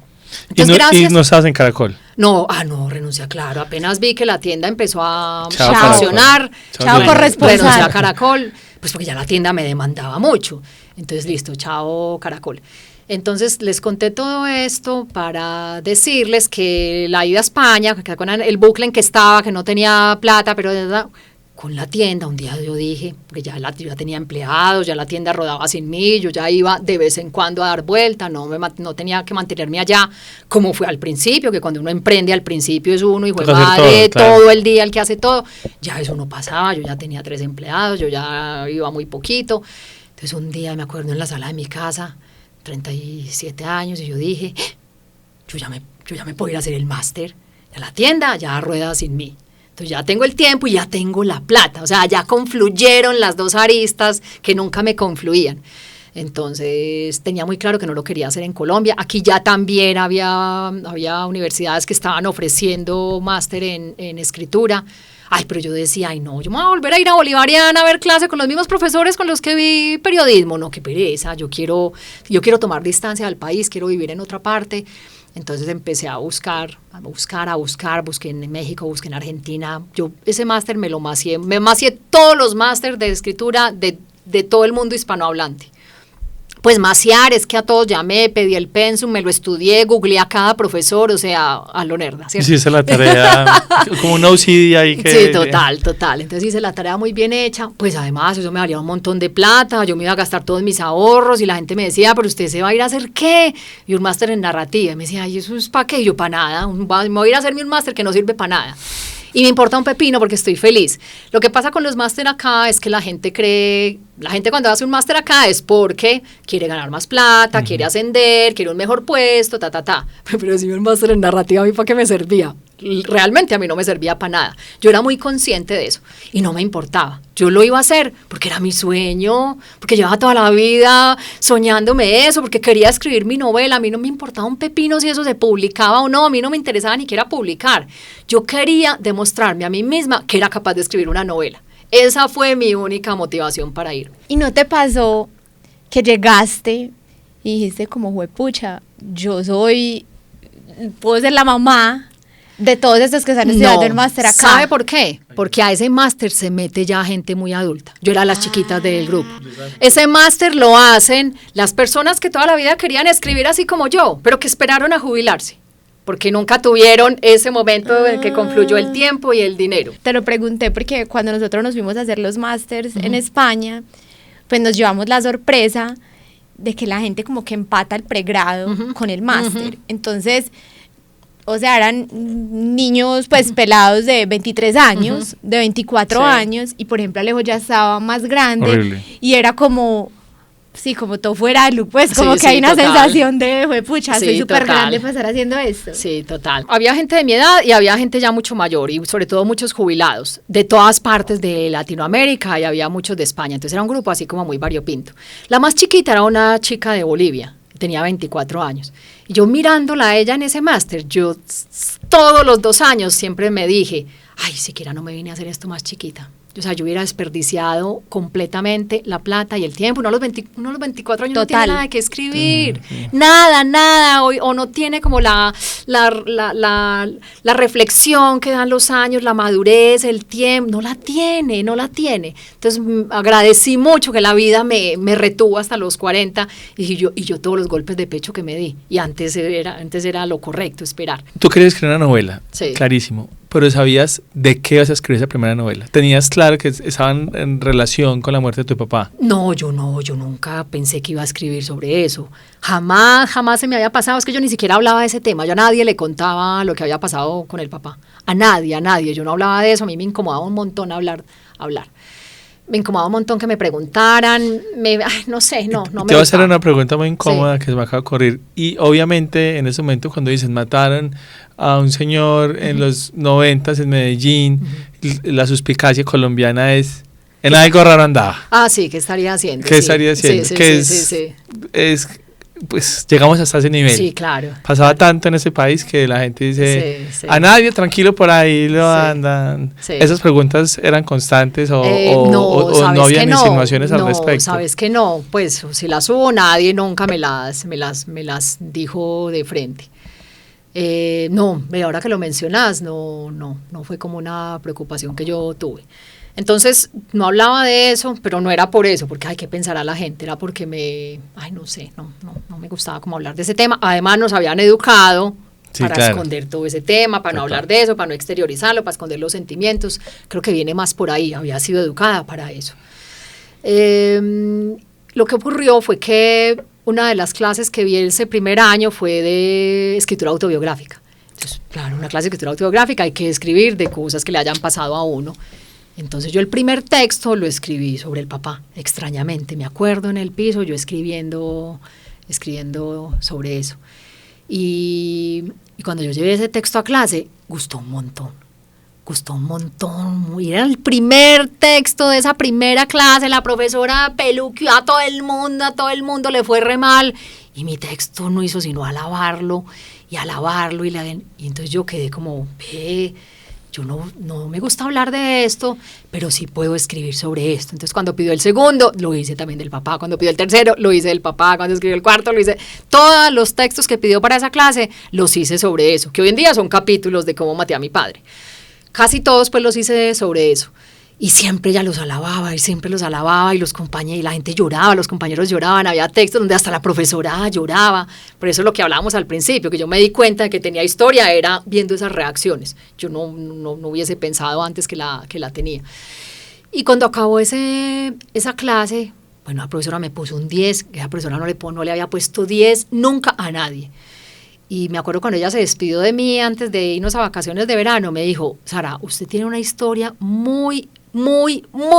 Entonces, y no estabas en Caracol. No, renuncié, claro, apenas vi que la tienda empezó a Chao, funcionar, Chao, corresponsal. renuncié a Caracol, pues porque ya la tienda me demandaba mucho, entonces listo, chao Caracol. Entonces les conté todo esto para decirles que la ida a España, que con el bucle en que estaba, que no tenía plata, pero con la tienda, un día yo dije, porque yo ya tenía empleados, ya la tienda rodaba sin mí, yo ya iba de vez en cuando a dar vuelta, no tenía que mantenerme allá, como fue al principio, que cuando uno emprende al principio es uno y fue madre todo el día el que hace todo, ya eso no pasaba, yo ya tenía 3 empleados, yo ya iba muy poquito. Entonces un día me acuerdo en la sala de mi casa, 37 años, y yo dije, yo ya me puedo ir a hacer el máster, ya la tienda ya rueda sin mí. Entonces ya tengo el tiempo y ya tengo la plata, o sea, ya confluyeron las dos aristas que nunca me confluían. Entonces tenía muy claro que no lo quería hacer en Colombia. Aquí ya también había universidades que estaban ofreciendo máster en escritura. Ay, pero yo decía, ay no, yo me voy a volver a ir a Bolivariana a ver clase con los mismos profesores con los que vi periodismo. No, qué pereza, yo quiero tomar distancia del país, quiero vivir en otra parte. Entonces empecé a buscar, busqué en México, busqué en Argentina. Yo ese máster me macié todos los másters de escritura de todo el mundo hispanohablante. Pues maciar, es que a todos llamé, pedí el pensum, me lo estudié, googleé a cada profesor, o sea, a lo nerda, ¿cierto? Sí, hice la tarea, como un OCD ahí que... Sí, total. Entonces hice la tarea muy bien hecha, pues además eso me valía un montón de plata, yo me iba a gastar todos mis ahorros y la gente me decía, pero usted se va a ir a hacer ¿qué? Y un máster en narrativa, y me decía, ay, ¿eso es para qué? Y yo, para nada, me voy a ir a hacerme un máster que no sirve para nada. Y me importa un pepino porque estoy feliz. Lo que pasa con los máster acá es que la gente cuando hace un máster acá es porque quiere ganar más plata, quiere ascender, quiere un mejor puesto, Pero si un máster en narrativa, ¿a mí para qué me servía? Realmente a mí no me servía para nada. Yo era muy consciente de eso y no me importaba. Yo lo iba a hacer porque era mi sueño, porque llevaba toda la vida soñándome eso, porque quería escribir mi novela. A mí no me importaba un pepino si eso se publicaba o no, a mí no me interesaba ni siquiera publicar. Yo quería demostrarme a mí misma que era capaz de escribir una novela. Esa fue mi única motivación para ir. ¿Y no te pasó que llegaste y dijiste como, juepucha, puedo ser la mamá de todos estos que están estudiando el máster acá? ¿Sabe por qué? Porque a ese máster se mete ya gente muy adulta. Yo era las chiquitas del grupo. Ese máster lo hacen las personas que toda la vida querían escribir así como yo, pero que esperaron a jubilarse, porque nunca tuvieron ese momento en que confluyó el tiempo y el dinero. Te lo pregunté porque cuando nosotros nos fuimos a hacer los másters en España, pues nos llevamos la sorpresa de que la gente como que empata el pregrado con el máster. Entonces, o sea, eran niños pues pelados de 23 años, de 24 años, y por ejemplo Alejo ya estaba más grande. Horrible. Y era como, sí, como todo fuera de look, pues como que hay una sensación de, pucha, soy súper grande para estar haciendo esto. Sí, total. Había gente de mi edad y había gente ya mucho mayor y sobre todo muchos jubilados de todas partes de Latinoamérica y había muchos de España, entonces era un grupo así como muy variopinto. La más chiquita era una chica de Bolivia, tenía 24 años. Y yo mirándola a ella en ese máster, yo todos los 2 años siempre me dije, ay, siquiera no me vine a hacer esto más chiquita. O sea, yo hubiera desperdiciado completamente la plata y el tiempo. Uno a los 24 años no tiene Total. nada que escribir. Nada. O no tiene como la reflexión que dan los años, la madurez, el tiempo. No la tiene. Entonces, agradecí mucho que la vida me retuvo hasta los 40 y yo todos los golpes de pecho que me di. Y antes era lo correcto, esperar. Tú querías escribir una novela, Sí. clarísimo, pero ¿sabías de qué ibas a escribir esa primera novela? ¿Tenías claro que estaban en relación con la muerte de tu papá? No, yo nunca pensé que iba a escribir sobre eso. Jamás se me había pasado. Es que yo ni siquiera hablaba de ese tema. Yo a nadie le contaba lo que había pasado con el papá. A nadie. Yo no hablaba de eso. A mí me incomodaba un montón hablar. Me incomodaba un montón que me preguntaran. No sé, no me Te voy a hacer gustaba. una pregunta muy incómoda Sí. que se me acaba de ocurrir. Y obviamente en ese momento cuando dicen mataron a un señor en los 90s en Medellín, la suspicacia colombiana es en algo raro andaba. Sí, ¿qué estaría haciendo? ¿Qué estaría haciendo? Sí, Que sí. pues llegamos hasta ese nivel. Sí, claro. Pasaba tanto en ese país que la gente dice, Sí. a nadie, tranquilo por ahí lo Sí. andan. Sí. ¿Esas preguntas eran constantes o ¿sabes no habían que no? insinuaciones al No, respecto? sabes que no, pues si las hubo, nadie nunca me las dijo de frente. No, ahora que lo mencionas, no fue como una preocupación que yo tuve. Entonces, no hablaba de eso, pero no era por eso, porque, ¿qué pensará la gente? Era porque no sé, no me gustaba como hablar de ese tema. Además, nos habían educado Sí, para claro. esconder todo ese tema, para no Total. hablar de eso, para no exteriorizarlo, para esconder los sentimientos. Creo que viene más por ahí, había sido educada para eso. Lo que ocurrió fue que una de las clases que vi ese primer año fue de escritura autobiográfica. Entonces, claro, una clase de escritura autobiográfica hay que escribir de cosas que le hayan pasado a uno. Entonces yo el primer texto lo escribí sobre el papá, extrañamente, me acuerdo en el piso, yo escribiendo sobre eso. Y cuando yo llevé ese texto a clase, gustó un montón. Era el primer texto de esa primera clase, la profesora peluqueó a todo el mundo le fue re mal, y mi texto no hizo sino alabarlo, y entonces yo quedé como, yo no me gusta hablar de esto, pero sí puedo escribir sobre esto. Entonces cuando pidió el segundo, lo hice también del papá. Cuando pidió el tercero, lo hice del papá. Cuando escribió el cuarto, lo hice. Todos los textos que pidió para esa clase, los hice sobre eso, que hoy en día son capítulos de cómo maté a mi padre. Casi todos pues los hice sobre eso. Y siempre ella los alababa, y la gente lloraba, los compañeros lloraban, había textos donde hasta la profesora lloraba. Por eso es lo que hablábamos al principio, que yo me di cuenta de que tenía historia, era viendo esas reacciones. Yo no hubiese pensado antes que la tenía. Y cuando acabó esa clase, bueno, la profesora me puso un 10, que la profesora no le había puesto 10 nunca a nadie. Y me acuerdo cuando ella se despidió de mí antes de irnos a vacaciones de verano, me dijo, Sara, usted tiene una historia muy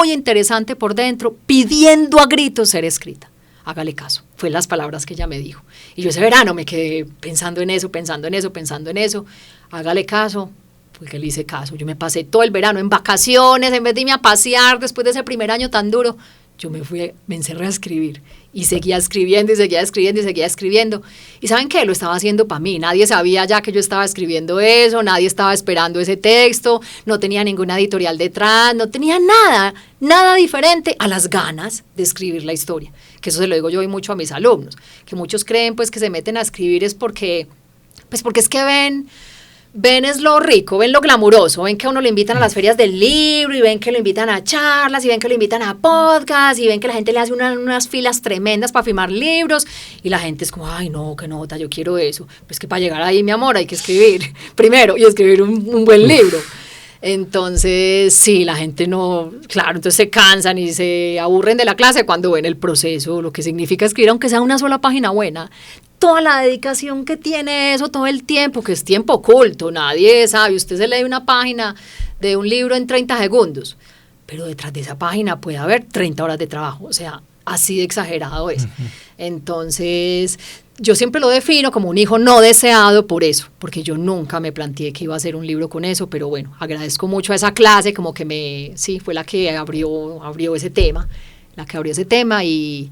interesante por dentro, pidiendo a gritos ser escrita. Hágale caso. Fue las palabras que ella me dijo. Y yo ese verano me quedé pensando en eso. Hágale caso. Fue que le hice caso. Yo me pasé todo el verano en vacaciones, en vez de irme a pasear después de ese primer año tan duro, yo me encerré a escribir. Y seguía escribiendo. ¿Y saben qué? Lo estaba haciendo para mí. Nadie sabía ya que yo estaba escribiendo eso, nadie estaba esperando ese texto, no tenía ninguna editorial detrás, no tenía nada diferente a las ganas de escribir la historia. Que eso se lo digo yo hoy mucho a mis alumnos, que muchos creen pues que se meten a escribir es porque es que ven es lo rico, ven lo glamuroso, ven que a uno le invitan a las ferias del libro, y ven que lo invitan a charlas, y ven que lo invitan a podcast, y ven que la gente le hace unas filas tremendas para firmar libros, y la gente es como, ay no, qué nota, yo quiero eso. Pues que para llegar ahí, mi amor, hay que escribir primero, y escribir un buen libro. Entonces, sí, la gente entonces se cansan y se aburren de la clase cuando ven el proceso, lo que significa escribir, aunque sea una sola página buena. Toda la dedicación que tiene eso, todo el tiempo, que es tiempo oculto, nadie sabe. Usted se lee una página de un libro en 30 segundos, pero detrás de esa página puede haber 30 horas de trabajo, o sea, así de exagerado es. Entonces, yo siempre lo defino como un hijo no deseado por eso, porque yo nunca me planteé que iba a hacer un libro con eso, pero bueno, agradezco mucho a esa clase, como que fue la que abrió ese tema, y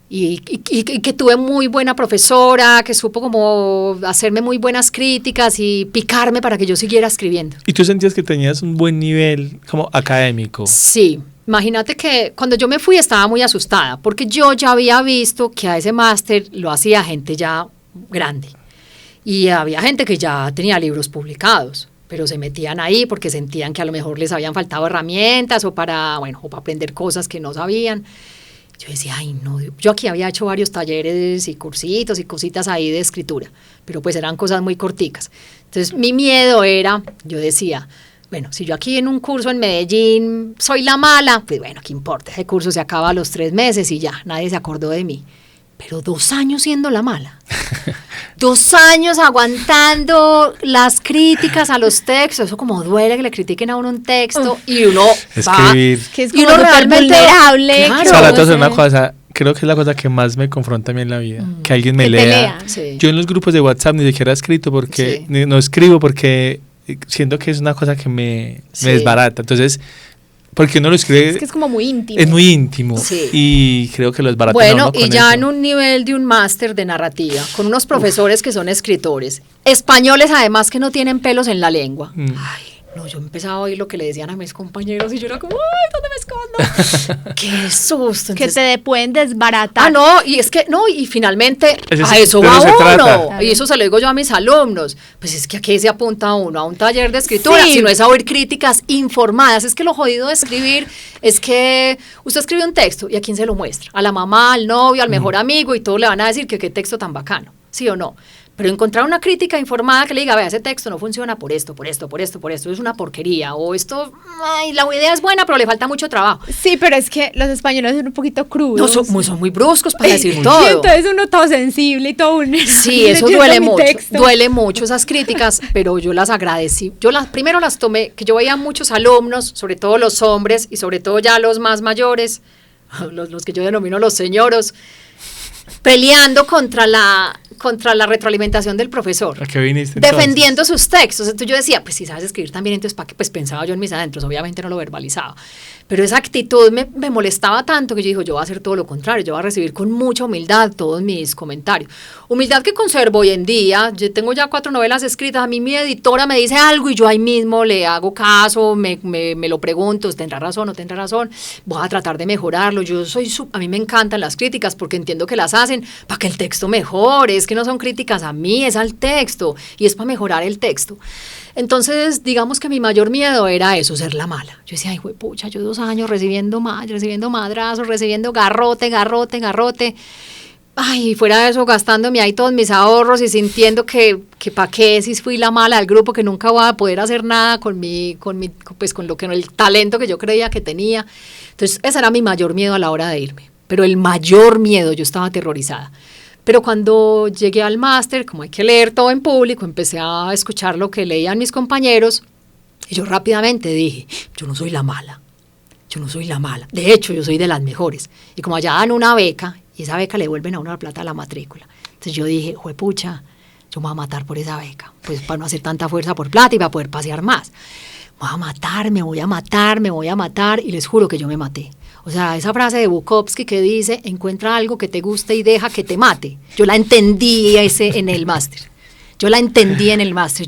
Y que tuve muy buena profesora, que supo como hacerme muy buenas críticas y picarme para que yo siguiera escribiendo. ¿Y tú sentías que tenías un buen nivel como académico? Sí, imagínate que cuando yo me fui estaba muy asustada, porque yo ya había visto que a ese máster lo hacía gente ya grande. Y había gente que ya tenía libros publicados, pero se metían ahí porque sentían que a lo mejor les habían faltado herramientas o para aprender cosas que no sabían. Yo decía, ay no, yo aquí había hecho varios talleres y cursitos y cositas ahí de escritura, pero pues eran cosas muy corticas. Entonces mi miedo era, yo decía, bueno, si yo aquí en un curso en Medellín soy la mala, pues bueno, ¿qué importa? Ese curso se acaba a los 3 meses y ya, nadie se acordó de mí. Pero 2 años siendo la mala. 2 años aguantando las críticas a los textos. Eso como duele que le critiquen a uno un texto y uno escribir. Que es y como uno realmente vulnerable. Claro. O sea, la otra es una cosa, creo que es la cosa que más me confronta a mí en la vida, que alguien me Que te lea. lea. Sí. Yo en los grupos de WhatsApp ni siquiera he escrito porque, Sí. no escribo porque siento que es una cosa que me Sí. desbarata. Entonces, porque uno lo escribe, Es que es como muy íntimo. es muy íntimo Sí. y creo que lo desbarata a Bueno, uno y con ya eso. en un nivel de un máster de narrativa, con unos profesores que son escritores, españoles además que no tienen pelos en la lengua. Ay, no, yo empezaba a oír lo que le decían a mis compañeros y yo era como, ay, ¿dónde me escondo? ¡Qué susto! Que Entonces, te pueden desbaratar. ah, no, y es que, no, y finalmente Ese a sí, eso de va eso se uno. trata. Y eso se lo digo yo a mis alumnos. Pues es que aquí se apunta uno a un taller de escritura, Sí. si no es a oír críticas informadas. Es que lo jodido de escribir es que usted escribe un texto y a quién se lo muestra. A la mamá, al novio, al mejor amigo y todos le van a decir que qué texto tan bacano, ¿sí o no? Pero encontrar una crítica informada que le diga, vea, ese texto no funciona por esto, es una porquería, o esto, ay, la idea es buena, pero le falta mucho trabajo. Sí, pero es que los españoles son un poquito crudos. No, son muy bruscos para decir Y todo. entonces uno todo sensible y todo vulnerable. Sí, eso leyendo mi texto. duele mucho esas críticas, pero yo las agradecí. Primero las tomé, que yo veía muchos alumnos, sobre todo los hombres y sobre todo ya los más mayores, los que yo denomino los señoros, peleando contra la retroalimentación del profesor. ¿A qué viniste entonces? Defendiendo sus textos. Entonces yo decía, pues si sabes escribir también, entonces ¿para qué? Pues pensaba yo en mis adentros, obviamente no lo verbalizaba. Pero esa actitud me molestaba tanto que yo dije, yo voy a hacer todo lo contrario, yo voy a recibir con mucha humildad todos mis comentarios. Humildad que conservo hoy en día. Yo tengo ya 4 novelas escritas, a mí mi editora me dice algo y yo ahí mismo le hago caso, me lo pregunto, ¿tendrá razón o no tendrá razón? Voy a tratar de mejorarlo. A mí me encantan las críticas porque entiendo que las hacen para que el texto mejore, es que no son críticas a mí, es al texto y es para mejorar el texto. Entonces, digamos que mi mayor miedo era eso, ser la mala. Yo decía, ay, pucha, yo 2 años recibiendo madrazos, recibiendo garrote. Ay, fuera de eso, gastándome ahí todos mis ahorros y sintiendo que para qué si fui la mala del grupo, que nunca voy a poder hacer nada con el talento que yo creía que tenía. Entonces, ese era mi mayor miedo a la hora de irme. Pero el mayor miedo, yo estaba aterrorizada. Pero cuando llegué al máster, como hay que leer todo en público, empecé a escuchar lo que leían mis compañeros y yo rápidamente dije, yo no soy la mala. De hecho, yo soy de las mejores. Y como allá dan una beca, y esa beca le devuelven a uno la plata a la matrícula. Entonces yo dije, juepucha, yo me voy a matar por esa beca, pues para no hacer tanta fuerza por plata y para poder pasear más. Me voy a matar, y les juro que yo me maté. O sea, esa frase de Bukowski que dice, encuentra algo que te guste y deja que te mate. Yo la entendí en el máster.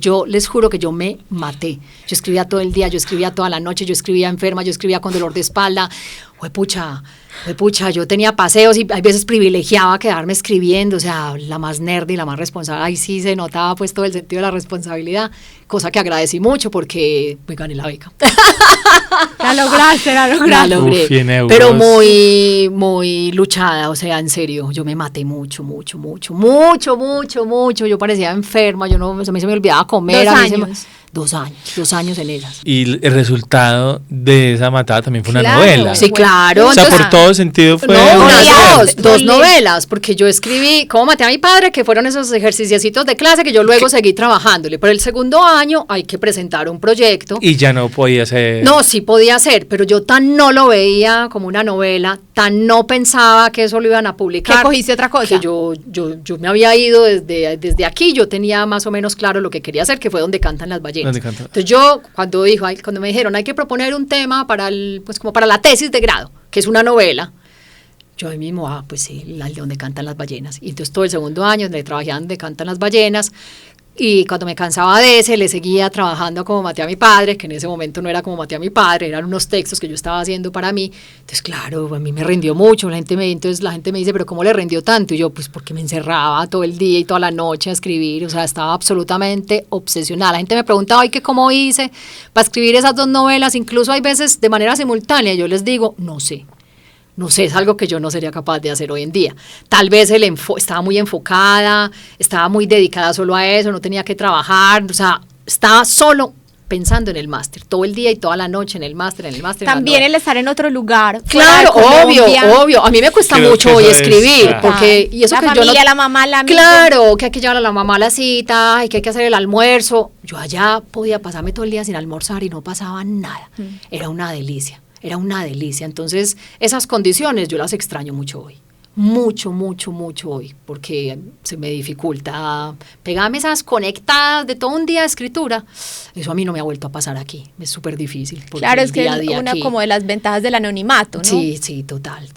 Yo les juro que yo me maté. Yo escribía todo el día, yo escribía toda la noche, yo escribía enferma, yo escribía con dolor de espalda. Pucha, yo tenía paseos y a veces privilegiaba quedarme escribiendo, o sea, la más nerd y la más responsable. Ahí sí se notaba pues todo el sentido de la responsabilidad, cosa que agradecí mucho porque me gané la beca. La lograste. La logré, Uf, 100 euros. pero muy, muy luchada, o sea, en serio, yo me maté mucho. Yo parecía enferma, a mí se me olvidaba comer. 2 años. 2 años en esas. Y el resultado de esa matada también fue una Claro. novela. Sí, claro. O sea, Entonces, por todo sentido fue... no, una dos novelas, porque yo escribí Cómo maté a mi padre, que fueron esos ejercicios de clase que yo luego seguí trabajándole. Pero el segundo año hay que presentar un proyecto. Y ya no podía ser... No, sí podía ser, pero yo tan no lo veía como una novela, tan no pensaba que eso lo iban a publicar. ¿Que cogiste otra cosa? Que yo me había ido desde aquí, yo tenía más o menos claro lo que quería hacer, que fue Donde cantan las ballenas. Entonces yo, cuando me dijeron hay que proponer un tema para como para la tesis de grado, que es una novela, Yo ahí mismo, pues sí, donde cantan las ballenas. Y entonces todo el segundo año donde trabajé donde cantan las ballenas. Y cuando me cansaba de ese, le seguía trabajando como maté a mi padre, que en ese momento no era como maté a mi padre, eran unos textos que yo estaba haciendo para mí. Entonces, claro, a mí me rindió mucho. Entonces la gente me dice, ¿pero cómo le rindió tanto? Y yo, pues porque me encerraba todo el día y toda la noche a escribir. O sea, estaba absolutamente obsesionada. La gente me preguntaba, ay, ¿qué cómo hice para escribir esas 2 novelas? Incluso hay veces de manera simultánea. Yo les digo, no sé. No sé, es algo que yo no sería capaz de hacer hoy en día. Tal vez estaba muy enfocada, estaba muy dedicada solo a eso, no tenía que trabajar, o sea, estaba solo pensando en el máster, todo el día y toda la noche en el máster. También el estar en otro lugar. Claro, obvio. A mí me cuesta mucho hoy escribir, porque y eso la que familia, yo no, la mamá, la amiga. Claro, que hay que llevar a la mamá a la cita, y que hay que hacer el almuerzo. Yo allá podía pasarme todo el día sin almorzar y no pasaba nada. Era una delicia. Entonces, esas condiciones yo las extraño mucho hoy. Mucho hoy, porque se me dificulta pegarme esas conectadas de todo un día de escritura. Eso a mí no me ha vuelto a pasar aquí. Es súper difícil. Claro, es que es una como de las ventajas del anonimato, ¿no? Sí, total.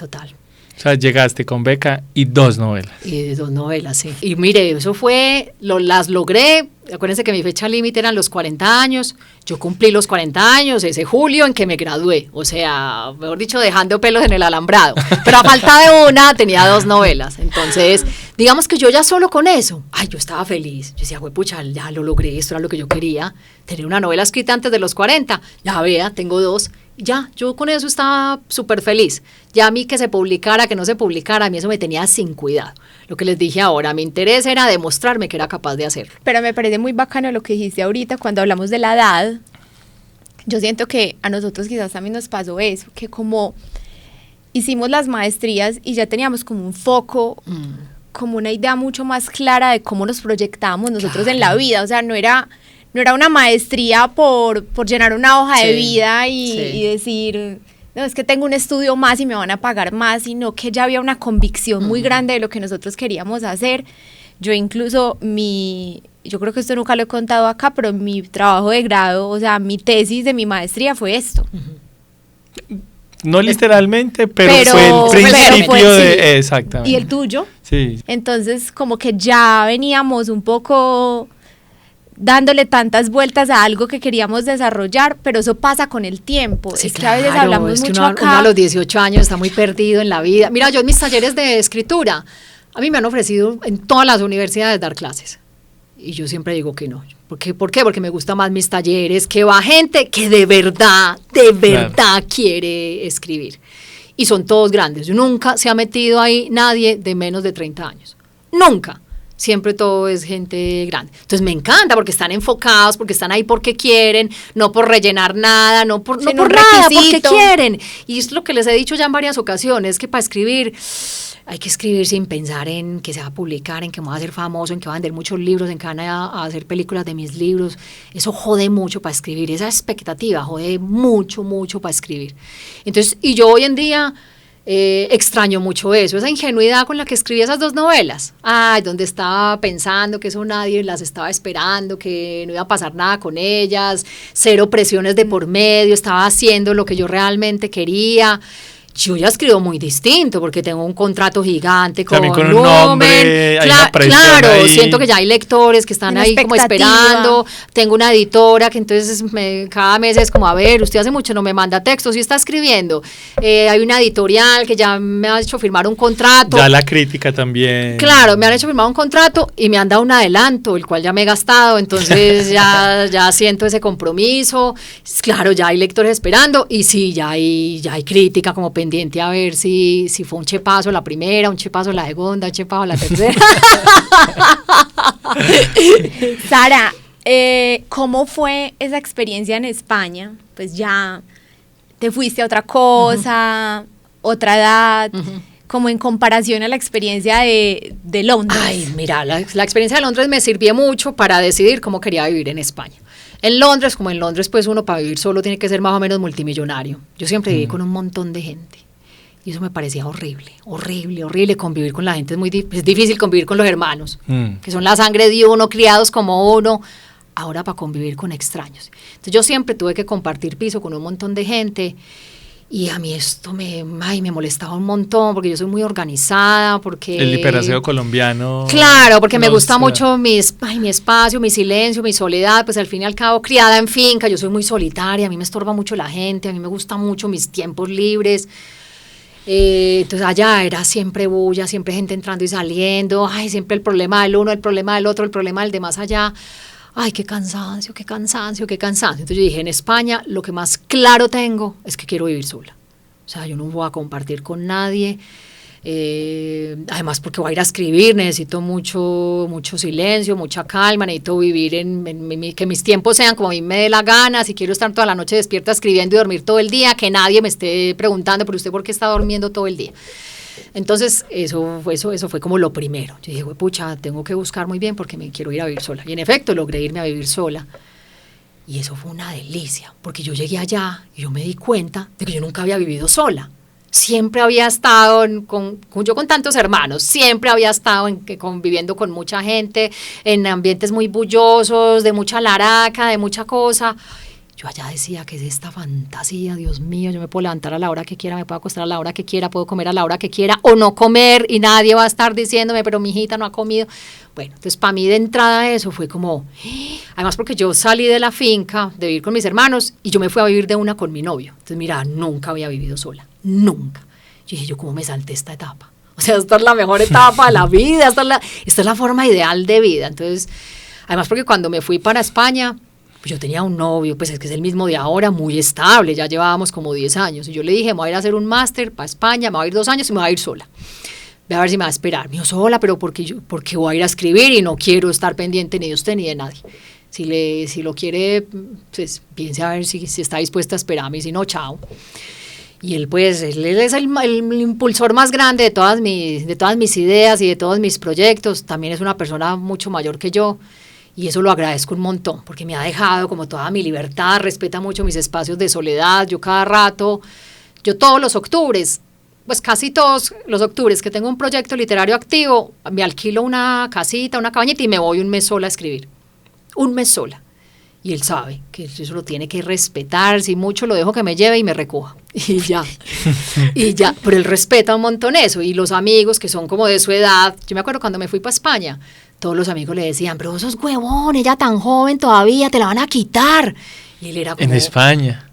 O sea, llegaste con beca y 2 novelas. Y 2 novelas, sí. Y mire, eso las logré. Acuérdense que mi fecha límite eran los 40 años. Yo cumplí los 40 años ese julio en que me gradué. O sea, mejor dicho, dejando pelos en el alambrado. Pero a falta de una, tenía 2 novelas. Entonces, digamos que yo ya solo con eso, yo estaba feliz. Yo decía, pucha, ya lo logré, esto era lo que yo quería. Tener una novela escrita antes de los 40. Ya vea, tengo 2. Ya, yo con eso estaba súper feliz. Ya a mí que se publicara, que no se publicara, a mí eso me tenía sin cuidado. Lo que les dije ahora, mi interés era demostrarme que era capaz de hacerlo. Pero me parece muy bacano lo que dijiste ahorita cuando hablamos de la edad. Yo siento que a nosotros quizás también nos pasó eso, que como hicimos las maestrías y ya teníamos como un foco, como una idea mucho más clara de cómo nos proyectábamos nosotros en la vida. O sea, no era una maestría por llenar una hoja de vida y decir, no, es que tengo un estudio más y me van a pagar más, sino que ya había una convicción muy grande de lo que nosotros queríamos hacer. Yo incluso yo creo que esto nunca lo he contado acá, pero mi trabajo de grado, o sea, mi tesis de mi maestría fue esto. No literalmente, pero fue el principio de... Sí. Exactamente. ¿Y el tuyo? Sí. Entonces, como que ya veníamos un poco dándole tantas vueltas a algo que queríamos desarrollar, pero eso pasa con el tiempo. Sí, es que a veces hablamos mucho acá. Uno a los 18 años está muy perdido en la vida. Mira, yo en mis talleres de escritura, a mí me han ofrecido en todas las universidades dar clases. Y yo siempre digo que no. ¿Por qué? Porque me gustan más mis talleres, que va gente que de verdad quiere escribir. Y son todos grandes. Nunca se ha metido ahí nadie de menos de 30 años. Nunca. Siempre todo es gente grande. Entonces me encanta porque están enfocados, porque están ahí porque quieren, no por rellenar nada, no por nada, porque quieren. Y es lo que les he dicho ya en varias ocasiones, que para escribir hay que escribir sin pensar en que se va a publicar, en que me voy a hacer famoso, en que voy a vender muchos libros, en que van a hacer películas de mis libros. Eso jode mucho para escribir, esa expectativa jode mucho para escribir. Entonces, y yo hoy en día extraño mucho eso, esa ingenuidad con la que escribí esas 2 novelas. Donde estaba pensando que eso nadie las estaba esperando, que no iba a pasar nada con ellas, 0 presiones de por medio, estaba haciendo lo que yo realmente quería. Yo ya escribo muy distinto porque tengo un contrato gigante con un nombre, hay una presión ahí. Siento que ya hay lectores que están ahí como esperando, tengo una editora que entonces cada mes es como, a ver, usted hace mucho no me manda textos y está escribiendo, hay una editorial que ya me ha hecho firmar un contrato. Ya la crítica también. Claro, me han hecho firmar un contrato y me han dado un adelanto, el cual ya me he gastado, entonces ya siento ese compromiso. Claro, ya hay lectores esperando y sí, ya hay crítica como pendiente a ver si fue un chepazo la primera, un chepazo la segunda, un chepazo la tercera. Sara, ¿cómo fue esa experiencia en España? Pues ya te fuiste a otra cosa, otra edad, como en comparación a la experiencia de Londres. Ay, mira, la experiencia de Londres me sirvió mucho para decidir cómo quería vivir en España. En Londres, pues uno para vivir solo tiene que ser más o menos multimillonario. Yo siempre viví con un montón de gente y eso me parecía horrible convivir con la gente. Es difícil convivir con los hermanos, que son la sangre de uno, criados como uno. Ahora para convivir con extraños. Entonces yo siempre tuve que compartir piso con un montón de gente Y a mí esto me molestaba un montón, porque yo soy muy organizada, porque... El hiperaseo colombiano. Claro, porque me gusta mucho mi espacio, mi silencio, mi soledad, pues al fin y al cabo criada en finca, yo soy muy solitaria, a mí me estorba mucho la gente, a mí me gusta mucho mis tiempos libres. Entonces allá era siempre bulla, siempre gente entrando y saliendo, ay, siempre el problema del uno, el problema del otro, el problema del de más allá. Ay, qué cansancio, qué cansancio, qué cansancio. Entonces yo dije, en España lo que más claro tengo es que quiero vivir sola. O sea, yo no voy a compartir con nadie. Además porque voy a ir a escribir, necesito mucho silencio, mucha calma, necesito vivir que mis tiempos sean como a mí me dé la gana. Si quiero estar toda la noche despierta escribiendo y dormir todo el día, que nadie me esté preguntando, pero usted por qué está durmiendo todo el día. Entonces eso fue como lo primero. Yo dije, pucha, tengo que buscar muy bien porque me quiero ir a vivir sola. Y en efecto logré irme a vivir sola. Y eso fue una delicia, porque yo llegué allá y yo me di cuenta de que yo nunca había vivido sola. Siempre había estado yo con tantos hermanos, siempre había estado conviviendo con mucha gente, en ambientes muy bullosos, de mucha laraca, de mucha cosa. Yo allá decía, ¿qué es esta fantasía? Dios mío, yo me puedo levantar a la hora que quiera, me puedo acostar a la hora que quiera, puedo comer a la hora que quiera o no comer y nadie va a estar diciéndome, pero mi hijita no ha comido. Bueno, entonces para mí de entrada eso fue como, además porque yo salí de la finca de vivir con mis hermanos y yo me fui a vivir de una con mi novio. Entonces mira, nunca había vivido sola, nunca. Yo dije, ¿yo cómo me salté esta etapa? O sea, esta es la mejor etapa de la vida, esta es la forma ideal de vida. Entonces, además porque cuando me fui para España, pues yo tenía un novio, pues es que es el mismo de ahora, muy estable, ya llevábamos como 10 años. Y yo le dije, me voy a ir a hacer un máster para España, me voy a ir 2 años y me voy a ir sola. Voy a ver si me va a esperar. Me dijo, sola, pero porque voy a ir a escribir y no quiero estar pendiente ni de usted ni de nadie. Si lo quiere, pues piense a ver si está dispuesta a esperarme y si no, chao. Y él es el impulsor más grande de todas mis ideas y de todos mis proyectos. También es una persona mucho mayor que yo. Y eso lo agradezco un montón, porque me ha dejado como toda mi libertad, respeta mucho mis espacios de soledad. Yo cada rato, todos los octubres, pues casi todos los octubres que tengo un proyecto literario activo, me alquilo una casita, una cabañita y me voy un mes sola a escribir. Un mes sola. Y él sabe que eso lo tiene que respetar, si mucho lo dejo que me lleve y me recoja. Y ya, pero él respeta un montón eso. Y los amigos que son como de su edad, yo me acuerdo cuando me fui para España, todos los amigos le decían, pero vos sos huevón, ella tan joven todavía, te la van a quitar. Y él era como... En España.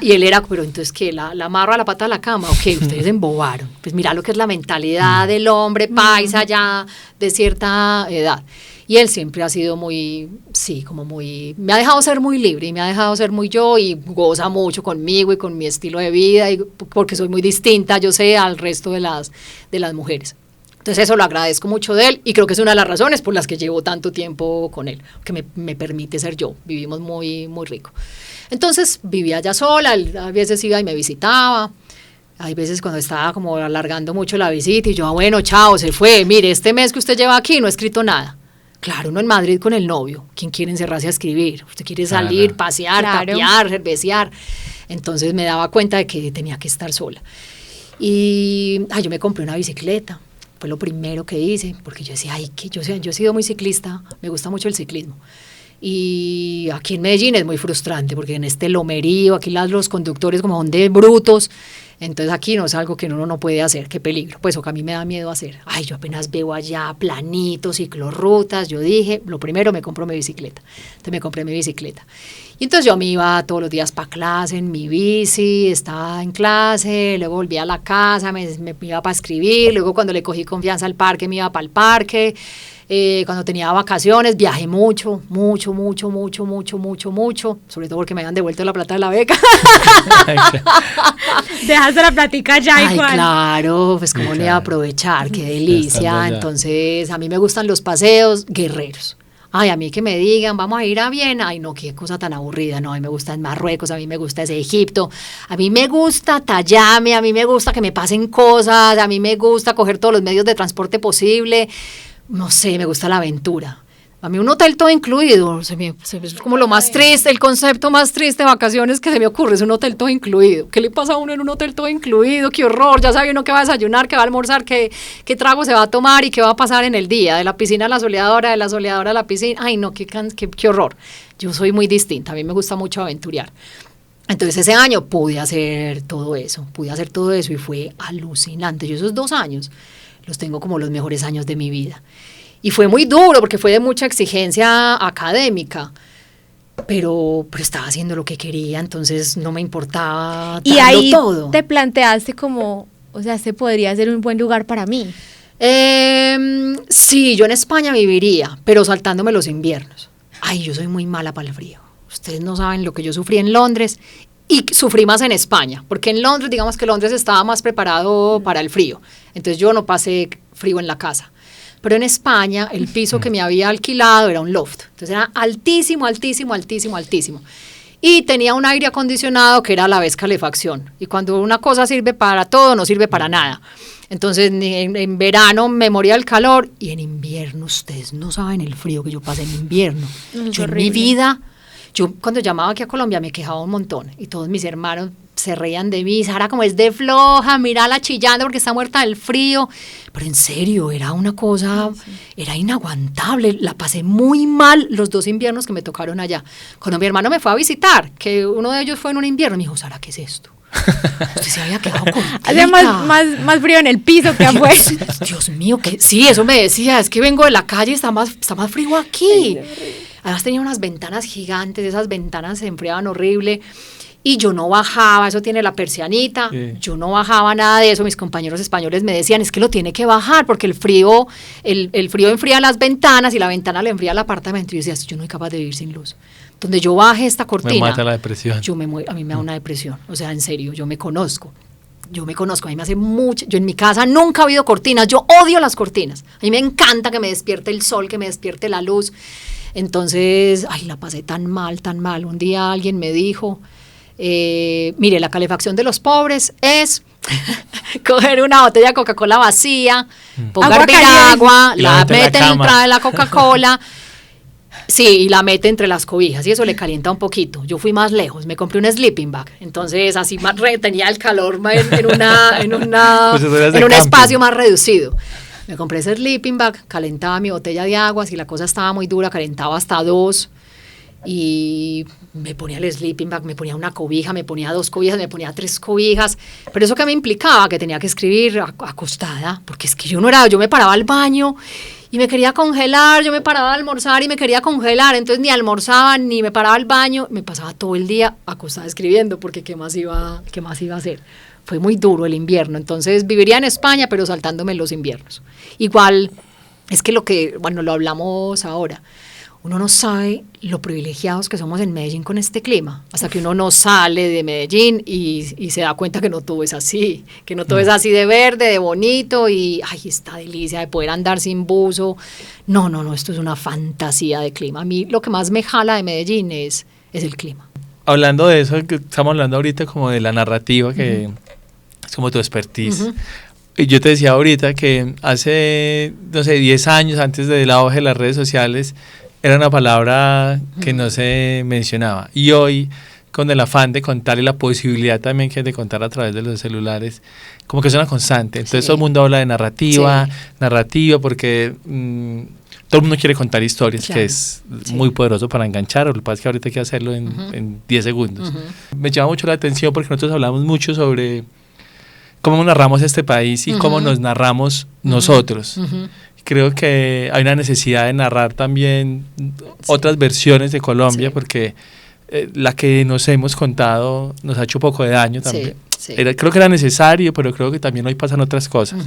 Y él era, pero entonces, ¿qué? ¿La amarro a la pata de la cama? Ok, ustedes embobaron. Pues mira lo que es la mentalidad del hombre paisa ya de cierta edad. Y él siempre ha sido me ha dejado ser muy libre y me ha dejado ser muy yo y goza mucho conmigo y con mi estilo de vida, y porque soy muy distinta, yo sé, al resto de las mujeres. Entonces eso lo agradezco mucho de él y creo que es una de las razones por las que llevo tanto tiempo con él, que me permite ser yo, vivimos muy, muy rico. Entonces vivía allá sola, a veces iba y me visitaba, hay veces cuando estaba como alargando mucho la visita y yo, bueno, chao, se fue, mire, este mes que usted lleva aquí no he escrito nada. Claro, uno en Madrid con el novio, ¿quién quiere encerrarse a escribir? Usted quiere salir, pasear, tapear, cervecear. Entonces me daba cuenta de que tenía que estar sola. Y yo me compré una bicicleta, fue lo primero que hice, porque yo decía, yo he sido muy ciclista, me gusta mucho el ciclismo. Y aquí en Medellín es muy frustrante, porque en este lomerío, aquí los conductores como son de brutos, entonces aquí no es algo que uno no puede hacer, qué peligro, pues o que a mí me da miedo hacer. Yo apenas veo allá planitos, ciclorrutas, yo dije, lo primero me compro mi bicicleta. Entonces me compré mi bicicleta. Y entonces yo me iba todos los días para clase en mi bici, estaba en clase, luego volvía a la casa, me iba para escribir, luego cuando le cogí confianza al parque me iba para el parque. Cuando tenía vacaciones viajé mucho, sobre todo porque me habían devuelto la plata de la beca. Dejaste la platica ya igual. Claro, pues cómo le iba a aprovechar, qué delicia. Entonces a mí me gustan los paseos guerreros. A mí que me digan, vamos a ir a Viena, no, qué cosa tan aburrida, no, a mí me gusta en Marruecos, a mí me gusta ese Egipto, a mí me gusta tallarme, a mí me gusta que me pasen cosas, a mí me gusta coger todos los medios de transporte posible. No sé, me gusta la aventura. A mí un hotel todo incluido, es como lo más triste, el concepto más triste de vacaciones que se me ocurre, es un hotel todo incluido. ¿Qué le pasa a uno en un hotel todo incluido? ¡Qué horror! Ya sabe uno qué va a desayunar, qué va a almorzar, qué trago se va a tomar y qué va a pasar en el día, de la piscina a la soleadora, de la soleadora a la piscina. No, qué horror. Yo soy muy distinta, a mí me gusta mucho aventurear. Entonces ese año pude hacer todo eso y fue alucinante. Yo esos 2 años los tengo como los mejores años de mi vida. Y fue muy duro porque fue de mucha exigencia académica, pero estaba haciendo lo que quería, entonces no me importaba y ahí todo. Te planteaste como, o sea, este podría ser un buen lugar para mí. Sí, yo en España viviría, pero saltándome los inviernos. Ay, yo soy muy mala para el frío. Ustedes no saben lo que yo sufrí en Londres y sufrí más en España, porque en Londres, digamos que Londres estaba más preparado para el frío, entonces yo no pasé frío en la casa. Pero en España el piso que me había alquilado era un loft, entonces era altísimo, altísimo, altísimo, altísimo. Y tenía un aire acondicionado que era a la vez calefacción. Y cuando una cosa sirve para todo, no sirve para nada. Entonces en verano me moría del calor y en invierno, ustedes no saben el frío que yo pasé en invierno. Yo en mi vida, yo cuando llamaba aquí a Colombia me quejaba un montón y todos mis hermanos se reían de mí. Sara, como es de floja, mírala chillando porque está muerta del frío. Pero en serio, era una cosa, era inaguantable. La pasé muy mal los 2 inviernos que me tocaron allá. Cuando mi hermano me fue a visitar, que uno de ellos fue en un invierno, me dijo, Sara, ¿qué es esto? Usted se había quedado con Hacía más frío en el piso que afuera. Dios mío, que sí, eso me decía, es que vengo de la calle y está más frío aquí. Además tenía unas ventanas gigantes, esas ventanas se enfriaban horrible. Y yo no bajaba, eso tiene la persianita, yo no bajaba nada de eso. Mis compañeros españoles me decían, es que lo tiene que bajar porque el frío enfría las ventanas y la ventana le enfría el apartamento. Y yo decía, yo no soy capaz de vivir sin luz. Donde yo baje esta cortina, me mata la depresión. A mí me da una depresión, o sea, en serio, yo me conozco, a mí me hace mucho, yo en mi casa nunca ha habido cortinas, yo odio las cortinas, a mí me encanta que me despierte el sol, que me despierte la luz. Entonces, la pasé tan mal, un día alguien me dijo, mire, la calefacción de los pobres es coger una botella de Coca-Cola vacía, ponga agua, la mete en entrada de la Coca-Cola, sí, y la mete entre las cobijas y eso le calienta un poquito. Yo fui más lejos, me compré un sleeping bag, entonces así más tenía el calor en un espacio más reducido. Me compré ese sleeping bag, calentaba mi botella de agua, si la cosa estaba muy dura, calentaba hasta 2 y me ponía el sleeping bag, me ponía una cobija, me ponía 2 cobijas, me ponía 3 cobijas, pero eso que me implicaba que tenía que escribir acostada, porque es que yo me paraba al baño y me quería congelar, yo me paraba a almorzar y me quería congelar, entonces ni almorzaba ni me paraba al baño, me pasaba todo el día acostada escribiendo, porque ¿qué más iba a hacer? Fue muy duro el invierno, entonces viviría en España, pero saltándome los inviernos. Igual, es que lo hablamos ahora, uno no sabe lo privilegiados que somos en Medellín con este clima, hasta que uno no sale de Medellín y se da cuenta que no todo es así, de verde, de bonito y esta delicia de poder andar sin buzo. No, esto es una fantasía de clima. A mí lo que más me jala de Medellín es el clima. Hablando de eso, que estamos hablando ahorita como de la narrativa, que es como tu expertise. Y yo te decía ahorita que hace, 10 años antes del auge de las redes sociales, era una palabra que no se mencionaba. Y hoy, con el afán de contar y la posibilidad también que es de contar a través de los celulares, como que es una constante. Entonces todo el mundo habla de narrativa, porque todo el mundo quiere contar historias, que es muy poderoso para enganchar. Lo que pasa es que ahorita hay que hacerlo en 10 segundos. Me llama mucho la atención porque nosotros hablamos mucho sobre cómo narramos este país y cómo nos narramos nosotros. Creo que hay una necesidad de narrar también otras versiones de Colombia, porque la que nos hemos contado nos ha hecho poco de daño también. Creo que era necesario, pero creo que también hoy pasan otras cosas.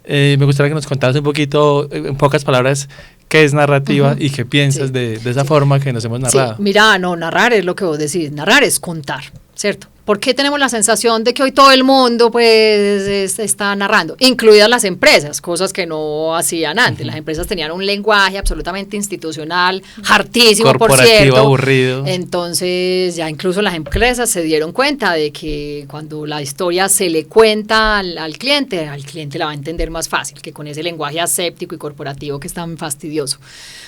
Me gustaría que nos contaras un poquito, en pocas palabras, qué es narrativa y qué piensas de esa forma que nos hemos narrado. Mira, narrar es lo que vos decís, narrar es contar, ¿cierto? ¿Por qué tenemos la sensación de que hoy todo el mundo pues está narrando? Incluidas las empresas, cosas que no hacían antes. Las empresas tenían un lenguaje absolutamente institucional, hartísimo, por cierto. Aburrido. Entonces ya incluso las empresas se dieron cuenta de que cuando la historia se le cuenta al cliente la va a entender más fácil que con ese lenguaje aséptico y corporativo que es tan fastidioso.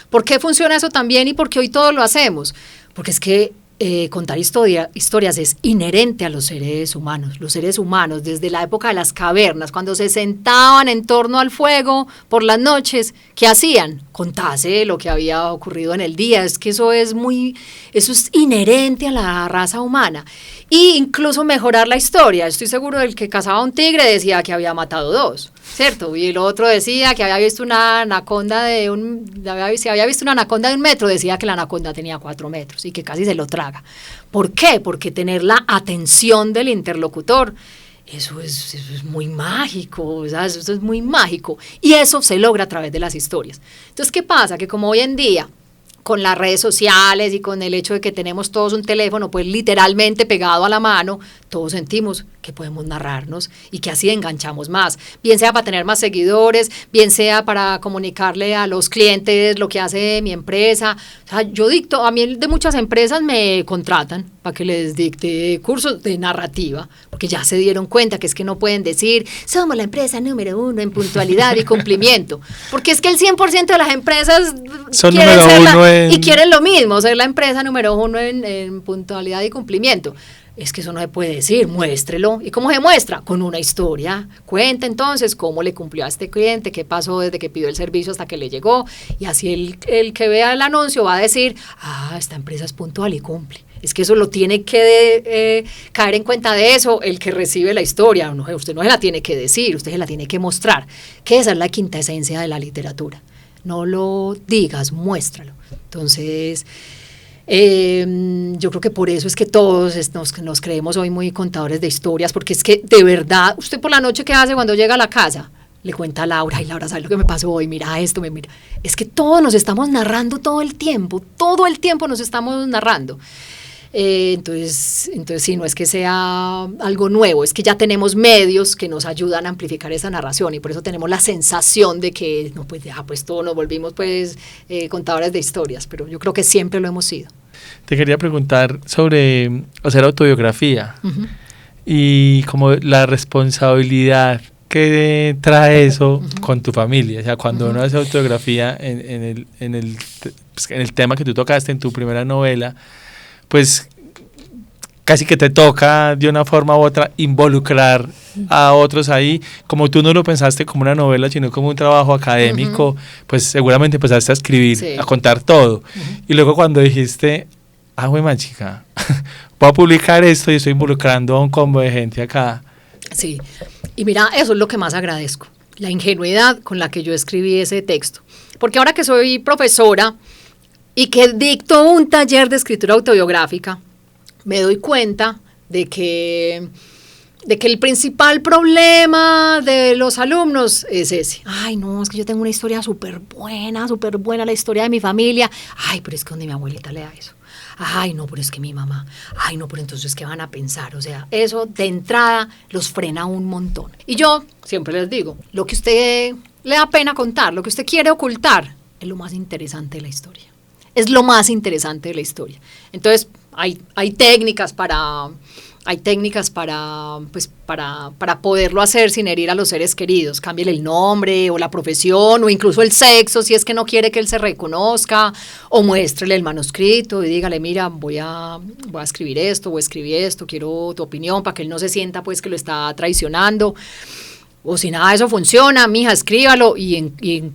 ¿Por qué funciona eso también y por qué hoy todos lo hacemos? Porque es que contar historias es inherente a los seres humanos. Los seres humanos, desde la época de las cavernas, cuando se sentaban en torno al fuego por las noches, ¿qué hacían? Contarse lo que había ocurrido en el día. Es que eso es inherente a la raza humana. Y incluso mejorar la historia. Estoy seguro del que cazaba un tigre decía que había matado 2, ¿cierto? Y el otro decía que había visto una anaconda si había visto una anaconda de 1 metro, decía que la anaconda tenía 4 metros y que casi se lo traga. ¿Por qué? Porque tener la atención del interlocutor, eso es muy mágico, o sea, eso es muy mágico. Y eso se logra a través de las historias. Entonces, ¿qué pasa? Que como hoy en día, con las redes sociales y con el hecho de que tenemos todos un teléfono pues literalmente pegado a la mano, todos sentimos que podemos narrarnos y que así enganchamos más, bien sea para tener más seguidores, bien sea para comunicarle a los clientes lo que hace mi empresa. O sea, yo dicto, a mí de muchas empresas me contratan para que les dicte cursos de narrativa, porque ya se dieron cuenta que es que no pueden decir, somos la empresa número 1 en puntualidad y cumplimiento, porque es que el 100% de las empresas son quieren número ser uno y quieren lo mismo, ser la empresa número 1 en puntualidad y cumplimiento. Es que eso no se puede decir, muéstrelo. ¿Y cómo se muestra? Con una historia. Cuenta entonces cómo le cumplió a este cliente, qué pasó desde que pidió el servicio hasta que le llegó, y así el que vea el anuncio va a decir, esta empresa es puntual y cumple. Es que eso lo tiene que caer en cuenta de eso el que recibe la historia. No, usted no se la tiene que decir, usted se la tiene que mostrar, que esa es la quinta esencia de la literatura. No lo digas, muéstralo. Entonces, yo creo que por eso es que todos nos creemos hoy muy contadores de historias, porque es que de verdad, usted por la noche, ¿qué hace cuando llega a la casa? Le cuenta a Laura, y Laura, ¿sabe lo que me pasó hoy? Mira esto, mira. Es que todos nos estamos narrando todo el tiempo nos estamos narrando. Entonces sí, no es que sea algo nuevo, es que ya tenemos medios que nos ayudan a amplificar esa narración, y por eso tenemos la sensación de que no, pues ya, pues todos nos volvimos pues contadores de historias, pero yo creo que siempre lo hemos sido. Te quería preguntar sobre hacer autobiografía y como la responsabilidad que trae eso con tu familia. O sea, cuando uno hace autobiografía en el tema que tú tocaste en tu primera novela, pues casi que te toca de una forma u otra involucrar a otros ahí, como tú no lo pensaste como una novela, sino como un trabajo académico, pues seguramente empezaste a escribir, sí, a contar todo. Y luego cuando dijiste, güey, chica, voy a publicar esto y estoy involucrando a un combo de gente acá. Sí, y mira, eso es lo que más agradezco, la ingenuidad con la que yo escribí ese texto. Porque ahora que soy profesora y que dicto un taller de escritura autobiográfica, me doy cuenta de que el principal problema de los alumnos es ese. Ay, no, es que yo tengo una historia súper buena, la historia de mi familia. Ay, pero es que donde mi abuelita lea eso. Ay, no, pero es que mi mamá. Ay, no, pero entonces, ¿qué van a pensar? O sea, eso de entrada los frena un montón. Y yo siempre les digo, lo que usted le da pena contar, lo que usted quiere ocultar, es lo más interesante de la historia. Es lo más interesante de la historia. Entonces, hay técnicas para poderlo hacer sin herir a los seres queridos. Cámbiale el nombre o la profesión o incluso el sexo si es que no quiere que él se reconozca, o muéstrele el manuscrito y dígale, mira, voy a escribir esto o escribí esto, quiero tu opinión, para que él no se sienta pues que lo está traicionando. O si nada de eso funciona, mija, escríbalo y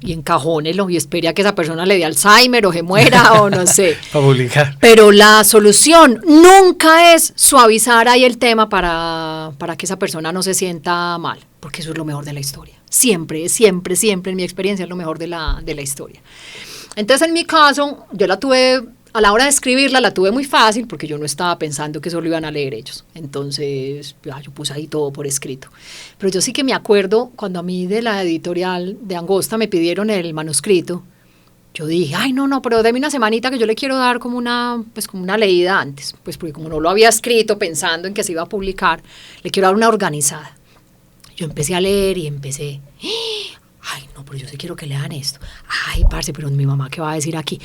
encajónelo y espere a que esa persona le dé Alzheimer o se muera o no sé. Para publicar. Pero la solución nunca es suavizar ahí el tema para que esa persona no se sienta mal, porque eso es lo mejor de la historia. Siempre, siempre, siempre en mi experiencia es lo mejor de la historia. Entonces, en mi caso, yo la tuve, a la hora de escribirla, la tuve muy fácil porque yo no estaba pensando que eso lo iban a leer ellos. Entonces, yo puse ahí todo por escrito. Pero yo sí que me acuerdo cuando a mí de la editorial de Angosta me pidieron el manuscrito, yo dije, ay, no, pero deme una semanita que yo le quiero dar como una leída antes. Pues porque como no lo había escrito pensando en que se iba a publicar, le quiero dar una organizada. Yo empecé a leer y empecé, ay, no, pero yo sí quiero que lean esto. Ay, parce, pero mi mamá, ¿qué va a decir aquí?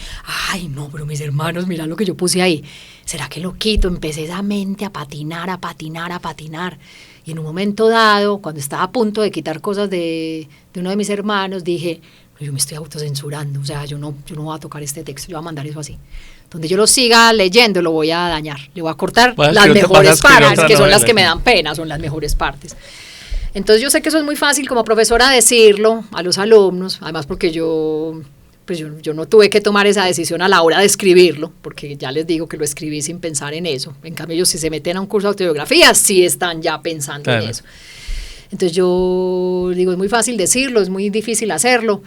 Ay, no, pero mis hermanos, mira lo que yo puse ahí. ¿Será que lo quito? Empecé esa mente a patinar. Y en un momento dado, cuando estaba a punto de quitar cosas de uno de mis hermanos, dije, yo me estoy autocensurando, o sea, yo no voy a tocar este texto, yo voy a mandar eso así. Donde yo lo siga leyendo lo voy a dañar, le voy a cortar las mejores partes, que son las que me dan pena, son las mejores partes. Entonces yo sé que eso es muy fácil como profesora decirlo a los alumnos, además porque yo no tuve que tomar esa decisión a la hora de escribirlo, porque ya les digo que lo escribí sin pensar en eso. En cambio, ellos si se meten a un curso de autobiografía, sí están ya pensando en eso. Entonces yo digo, es muy fácil decirlo, es muy difícil hacerlo,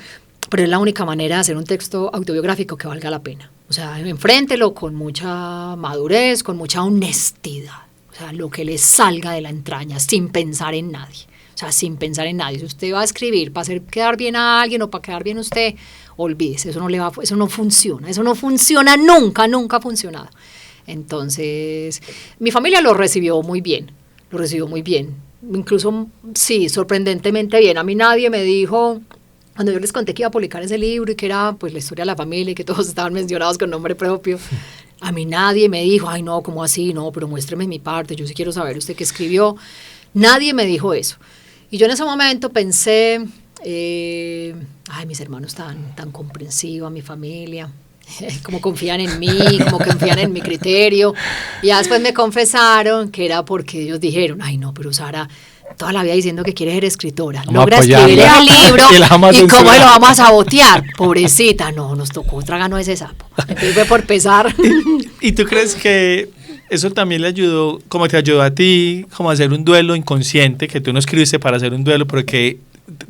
pero es la única manera de hacer un texto autobiográfico que valga la pena. O sea, enfréntelo con mucha madurez, con mucha honestidad. O sea, lo que le salga de la entraña, sin pensar en nadie. O sea, sin pensar en nadie. Si usted va a escribir para hacer quedar bien a alguien o para quedar bien a usted, olvídese, eso no funciona. Eso no funciona nunca ha funcionado. Entonces, mi familia lo recibió muy bien. Incluso, sí, sorprendentemente bien. A mí nadie me dijo, cuando yo les conté que iba a publicar ese libro y que era pues la historia de la familia y que todos estaban mencionados con nombre propio, a mí nadie me dijo, ay no, ¿cómo así? No, pero muéstreme mi parte, yo sí quiero saber usted qué escribió. Nadie me dijo eso. Y yo en ese momento pensé, ay, mis hermanos tan comprensivos, mi familia, como confían en mí, como confían en mi criterio. Y ya después me confesaron que era porque ellos dijeron, ay no, pero Sara toda la vida diciendo que quiere ser escritora, logra escribir el libro y cómo lo vamos a sabotear, pobrecita. No, nos tocó tráganos ese sapo. Entonces fue por pesar. ¿Y tú crees que eso también le ayudó, como te ayudó a ti, como a hacer un duelo inconsciente, que tú no escribiste para hacer un duelo, pero que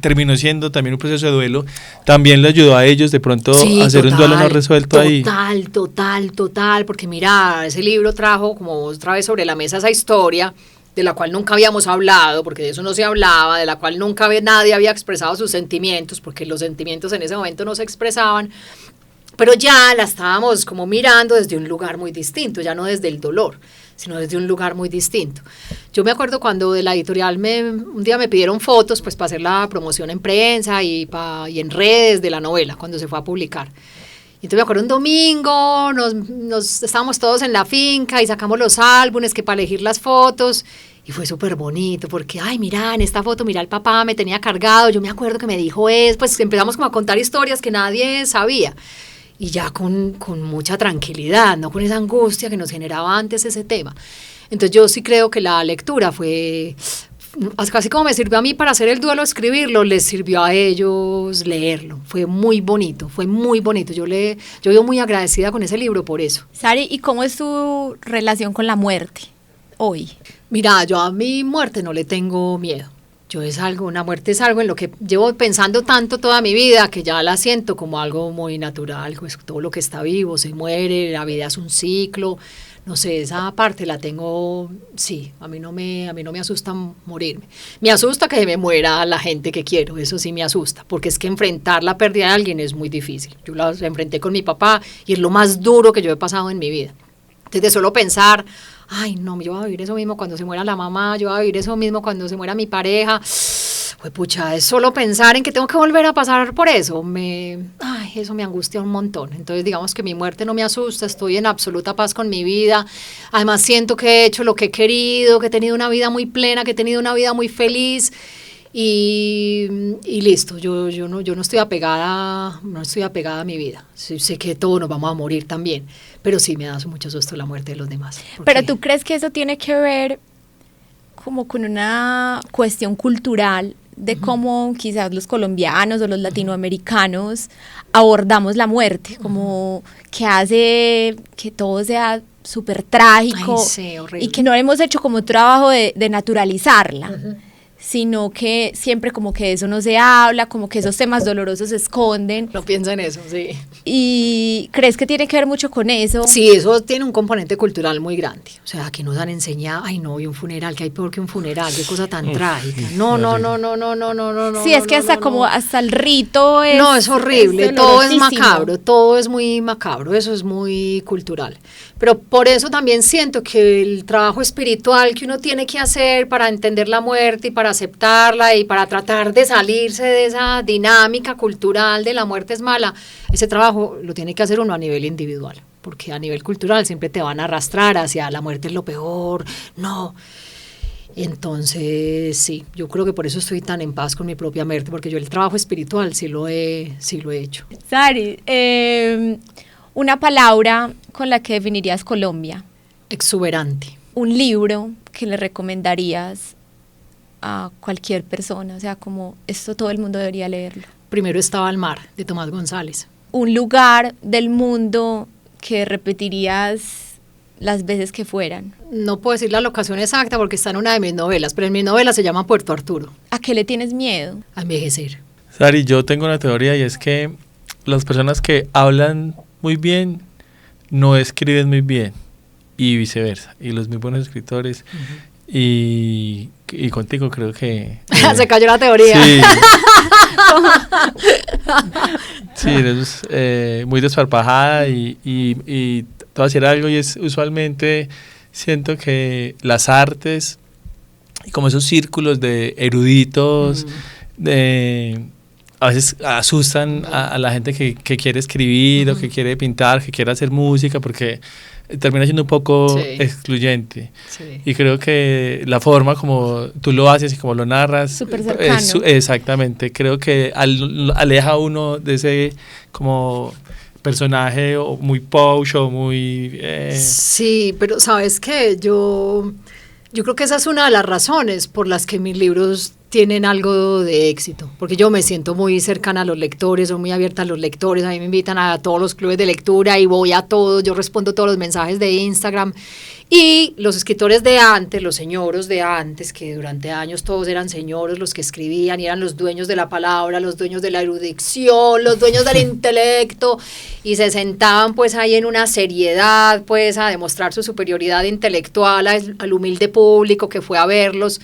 terminó siendo también un proceso de duelo, también le ayudó a ellos de pronto a hacer un duelo no resuelto ahí? Total, porque mira, ese libro trajo como otra vez sobre la mesa esa historia de la cual nunca habíamos hablado, porque de eso no se hablaba, de la cual nunca nadie había expresado sus sentimientos, porque los sentimientos en ese momento no se expresaban, pero ya la estábamos como mirando desde un lugar muy distinto, ya no desde el dolor, sino desde un lugar muy distinto. Yo me acuerdo cuando de la editorial un día me pidieron fotos pues para hacer la promoción en prensa y en redes de la novela, cuando se fue a publicar. Y entonces me acuerdo un domingo, estábamos todos en la finca y sacamos los álbumes que para elegir las fotos, y fue súper bonito porque, ay, mira, en esta foto, mira, el papá me tenía cargado, yo me acuerdo que me dijo eso, pues empezamos como a contar historias que nadie sabía. Y ya con mucha tranquilidad, no con esa angustia que nos generaba antes ese tema. Entonces yo sí creo que la lectura fue, casi como me sirvió a mí para hacer el duelo, escribirlo, les sirvió a ellos leerlo. Fue muy bonito. Yo vivo muy agradecida con ese libro por eso. Sari, ¿y cómo es tu relación con la muerte hoy? Mira, yo a mi muerte no le tengo miedo. Una muerte es algo en lo que llevo pensando tanto toda mi vida que ya la siento como algo muy natural, pues todo lo que está vivo se muere, la vida es un ciclo, no sé, esa parte la tengo, sí, a mí no me asusta morirme. Me asusta que me muera la gente que quiero, eso sí me asusta, porque es que enfrentar la pérdida de alguien es muy difícil. Yo la enfrenté con mi papá y es lo más duro que yo he pasado en mi vida. Entonces de solo pensar, ay no, yo voy a vivir eso mismo cuando se muera la mamá, yo voy a vivir eso mismo cuando se muera mi pareja, pues pucha, es solo pensar en que tengo que volver a pasar por eso, eso me angustia un montón. Entonces digamos que mi muerte no me asusta, estoy en absoluta paz con mi vida, además siento que he hecho lo que he querido, que he tenido una vida muy plena, que he tenido una vida muy feliz, y listo, yo no estoy apegada a mi vida. Sí, sé que todos nos vamos a morir también, pero sí me da mucho susto la muerte de los demás. Pero ¿tú crees que eso tiene que ver como con una cuestión cultural de cómo quizás los colombianos o los latinoamericanos abordamos la muerte, como que hace que todo sea súper trágico? Ay, sí, horrible. Y que no hemos hecho como un trabajo de naturalizarla? Sino que siempre como que eso no se habla, como que esos temas dolorosos se esconden. No pienso en eso, sí. ¿Y crees que tiene que ver mucho con eso? Sí, eso tiene un componente cultural muy grande. O sea, aquí nos han enseñado, ay no, y un funeral, que hay peor que un funeral, qué cosa tan trágica. No. Sí, es que hasta como hasta el rito es... No, es horrible, todo es macabro, todo es muy macabro, eso es muy cultural. Pero por eso también siento que el trabajo espiritual que uno tiene que hacer para entender la muerte y para aceptarla y para tratar de salirse de esa dinámica cultural de la muerte es mala, ese trabajo lo tiene que hacer uno a nivel individual, porque a nivel cultural siempre te van a arrastrar hacia la muerte es lo peor, no. Entonces, sí, yo creo que por eso estoy tan en paz con mi propia muerte, porque yo el trabajo espiritual sí lo he hecho. Sari, una palabra con la que definirías Colombia. Exuberante. Un libro que le recomendarías a cualquier persona, o sea, como esto todo el mundo debería leerlo. Primero estaba El mar, de Tomás González. Un lugar del mundo que repetirías las veces que fueran. No puedo decir la locación exacta porque está en una de mis novelas, pero en mi novela se llama Puerto Arturo. ¿A qué le tienes miedo? A envejecer. Sari, yo tengo una teoría y es que las personas que hablan muy bien no escriben muy bien y viceversa. Y los muy buenos escritores y contigo creo que... Se cayó la teoría. Sí. Sí, eres muy desparpajada y te voy a decir algo y es usualmente siento que las artes y como esos círculos de eruditos a veces asustan a la gente que quiere escribir o que quiere pintar, que quiere hacer música porque termina siendo un poco excluyente. Sí. Y creo que la forma como tú lo haces y como lo narras súper cercano. Exactamente, creo que aleja a uno de ese como personaje o muy posh o muy... Sí, pero ¿sabes qué? Yo creo que esa es una de las razones por las que mis libros tienen algo de éxito, porque yo me siento muy cercana a los lectores, soy muy abierta a los lectores, a mí me invitan a todos los clubes de lectura y voy a todos, yo respondo todos los mensajes de Instagram, y los escritores de antes, los señoros de antes, que durante años todos eran señoros los que escribían y eran los dueños de la palabra, los dueños de la erudición, los dueños del intelecto, y se sentaban pues ahí en una seriedad pues a demostrar su superioridad intelectual al humilde público que fue a verlos.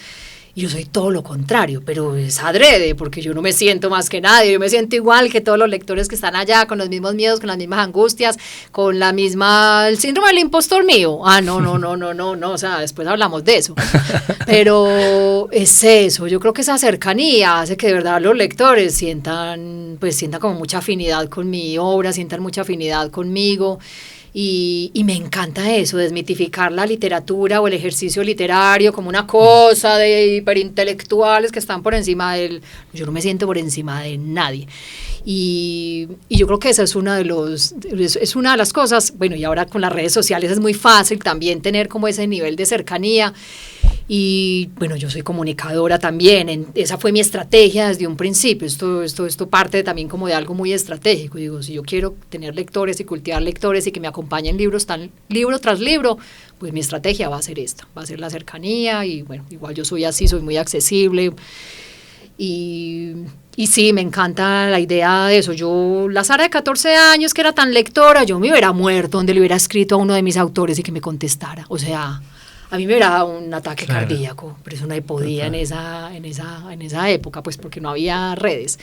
Yo soy todo lo contrario, pero es adrede, porque yo no me siento más que nadie, yo me siento igual que todos los lectores que están allá, con los mismos miedos, con las mismas angustias, con la misma, el síndrome del impostor mío. No, o sea, después hablamos de eso. Pero es eso, yo creo que esa cercanía hace que de verdad los lectores sientan como mucha afinidad con mi obra, sientan mucha afinidad conmigo. Y me encanta eso, desmitificar la literatura o el ejercicio literario como una cosa de hiperintelectuales que están por encima del... Yo no me siento por encima de nadie. Y yo creo que esa es una de las cosas, bueno, y ahora con las redes sociales es muy fácil también tener como ese nivel de cercanía. Y bueno, yo soy comunicadora también, esa fue mi estrategia desde un principio, esto parte también como de algo muy estratégico, digo, si yo quiero tener lectores y cultivar lectores y que me acompañen libro tras libro, pues mi estrategia va a ser esta, va a ser la cercanía y bueno, igual yo soy así, soy muy accesible y sí, me encanta la idea de eso. Yo, la Sara de 14 años que era tan lectora, yo me hubiera muerto donde le hubiera escrito a uno de mis autores y que me contestara, o sea... A mí me hubiera dado un ataque cardíaco, pero eso nadie podía en esa época, pues porque no había redes.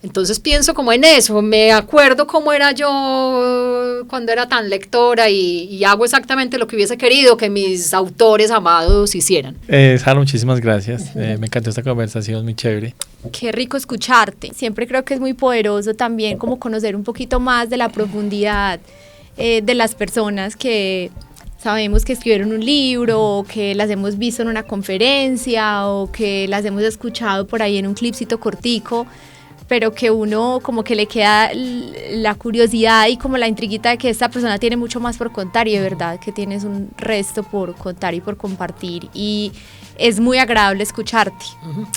Entonces pienso como en eso, me acuerdo cómo era yo cuando era tan lectora y hago exactamente lo que hubiese querido que mis autores amados hicieran. Sara, muchísimas gracias, me encantó esta conversación, muy chévere. Qué rico escucharte, siempre creo que es muy poderoso también como conocer un poquito más de la profundidad de las personas que... Sabemos que escribieron un libro, o que las hemos visto en una conferencia, o que las hemos escuchado por ahí en un clipcito cortico, pero que uno como que le queda la curiosidad y como la intriguita de que esta persona tiene mucho más por contar y de verdad que tienes un resto por contar y por compartir y es muy agradable escucharte.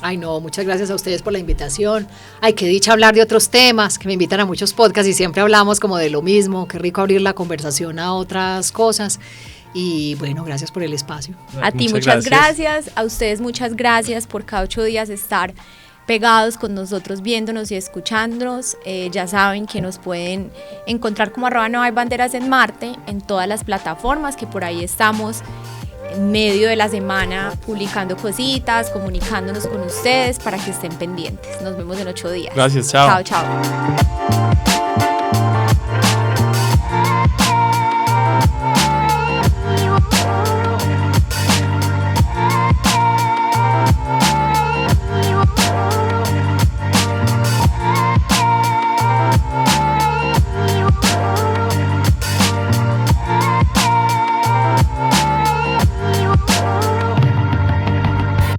Ay no, muchas gracias a ustedes por la invitación. Ay, qué dicha hablar de otros temas, que me invitan a muchos podcasts y siempre hablamos como de lo mismo, qué rico abrir la conversación a otras cosas. Y bueno, gracias por el espacio. A ti muchas gracias, a ustedes muchas gracias por cada 8 días estar pegados con nosotros, viéndonos y escuchándonos. Ya saben que nos pueden encontrar como @NoHayBanderas en Marte, en todas las plataformas, que por ahí estamos en medio de la semana publicando cositas, comunicándonos con ustedes para que estén pendientes. Nos vemos en 8 días. Gracias, chao. Chao, chao.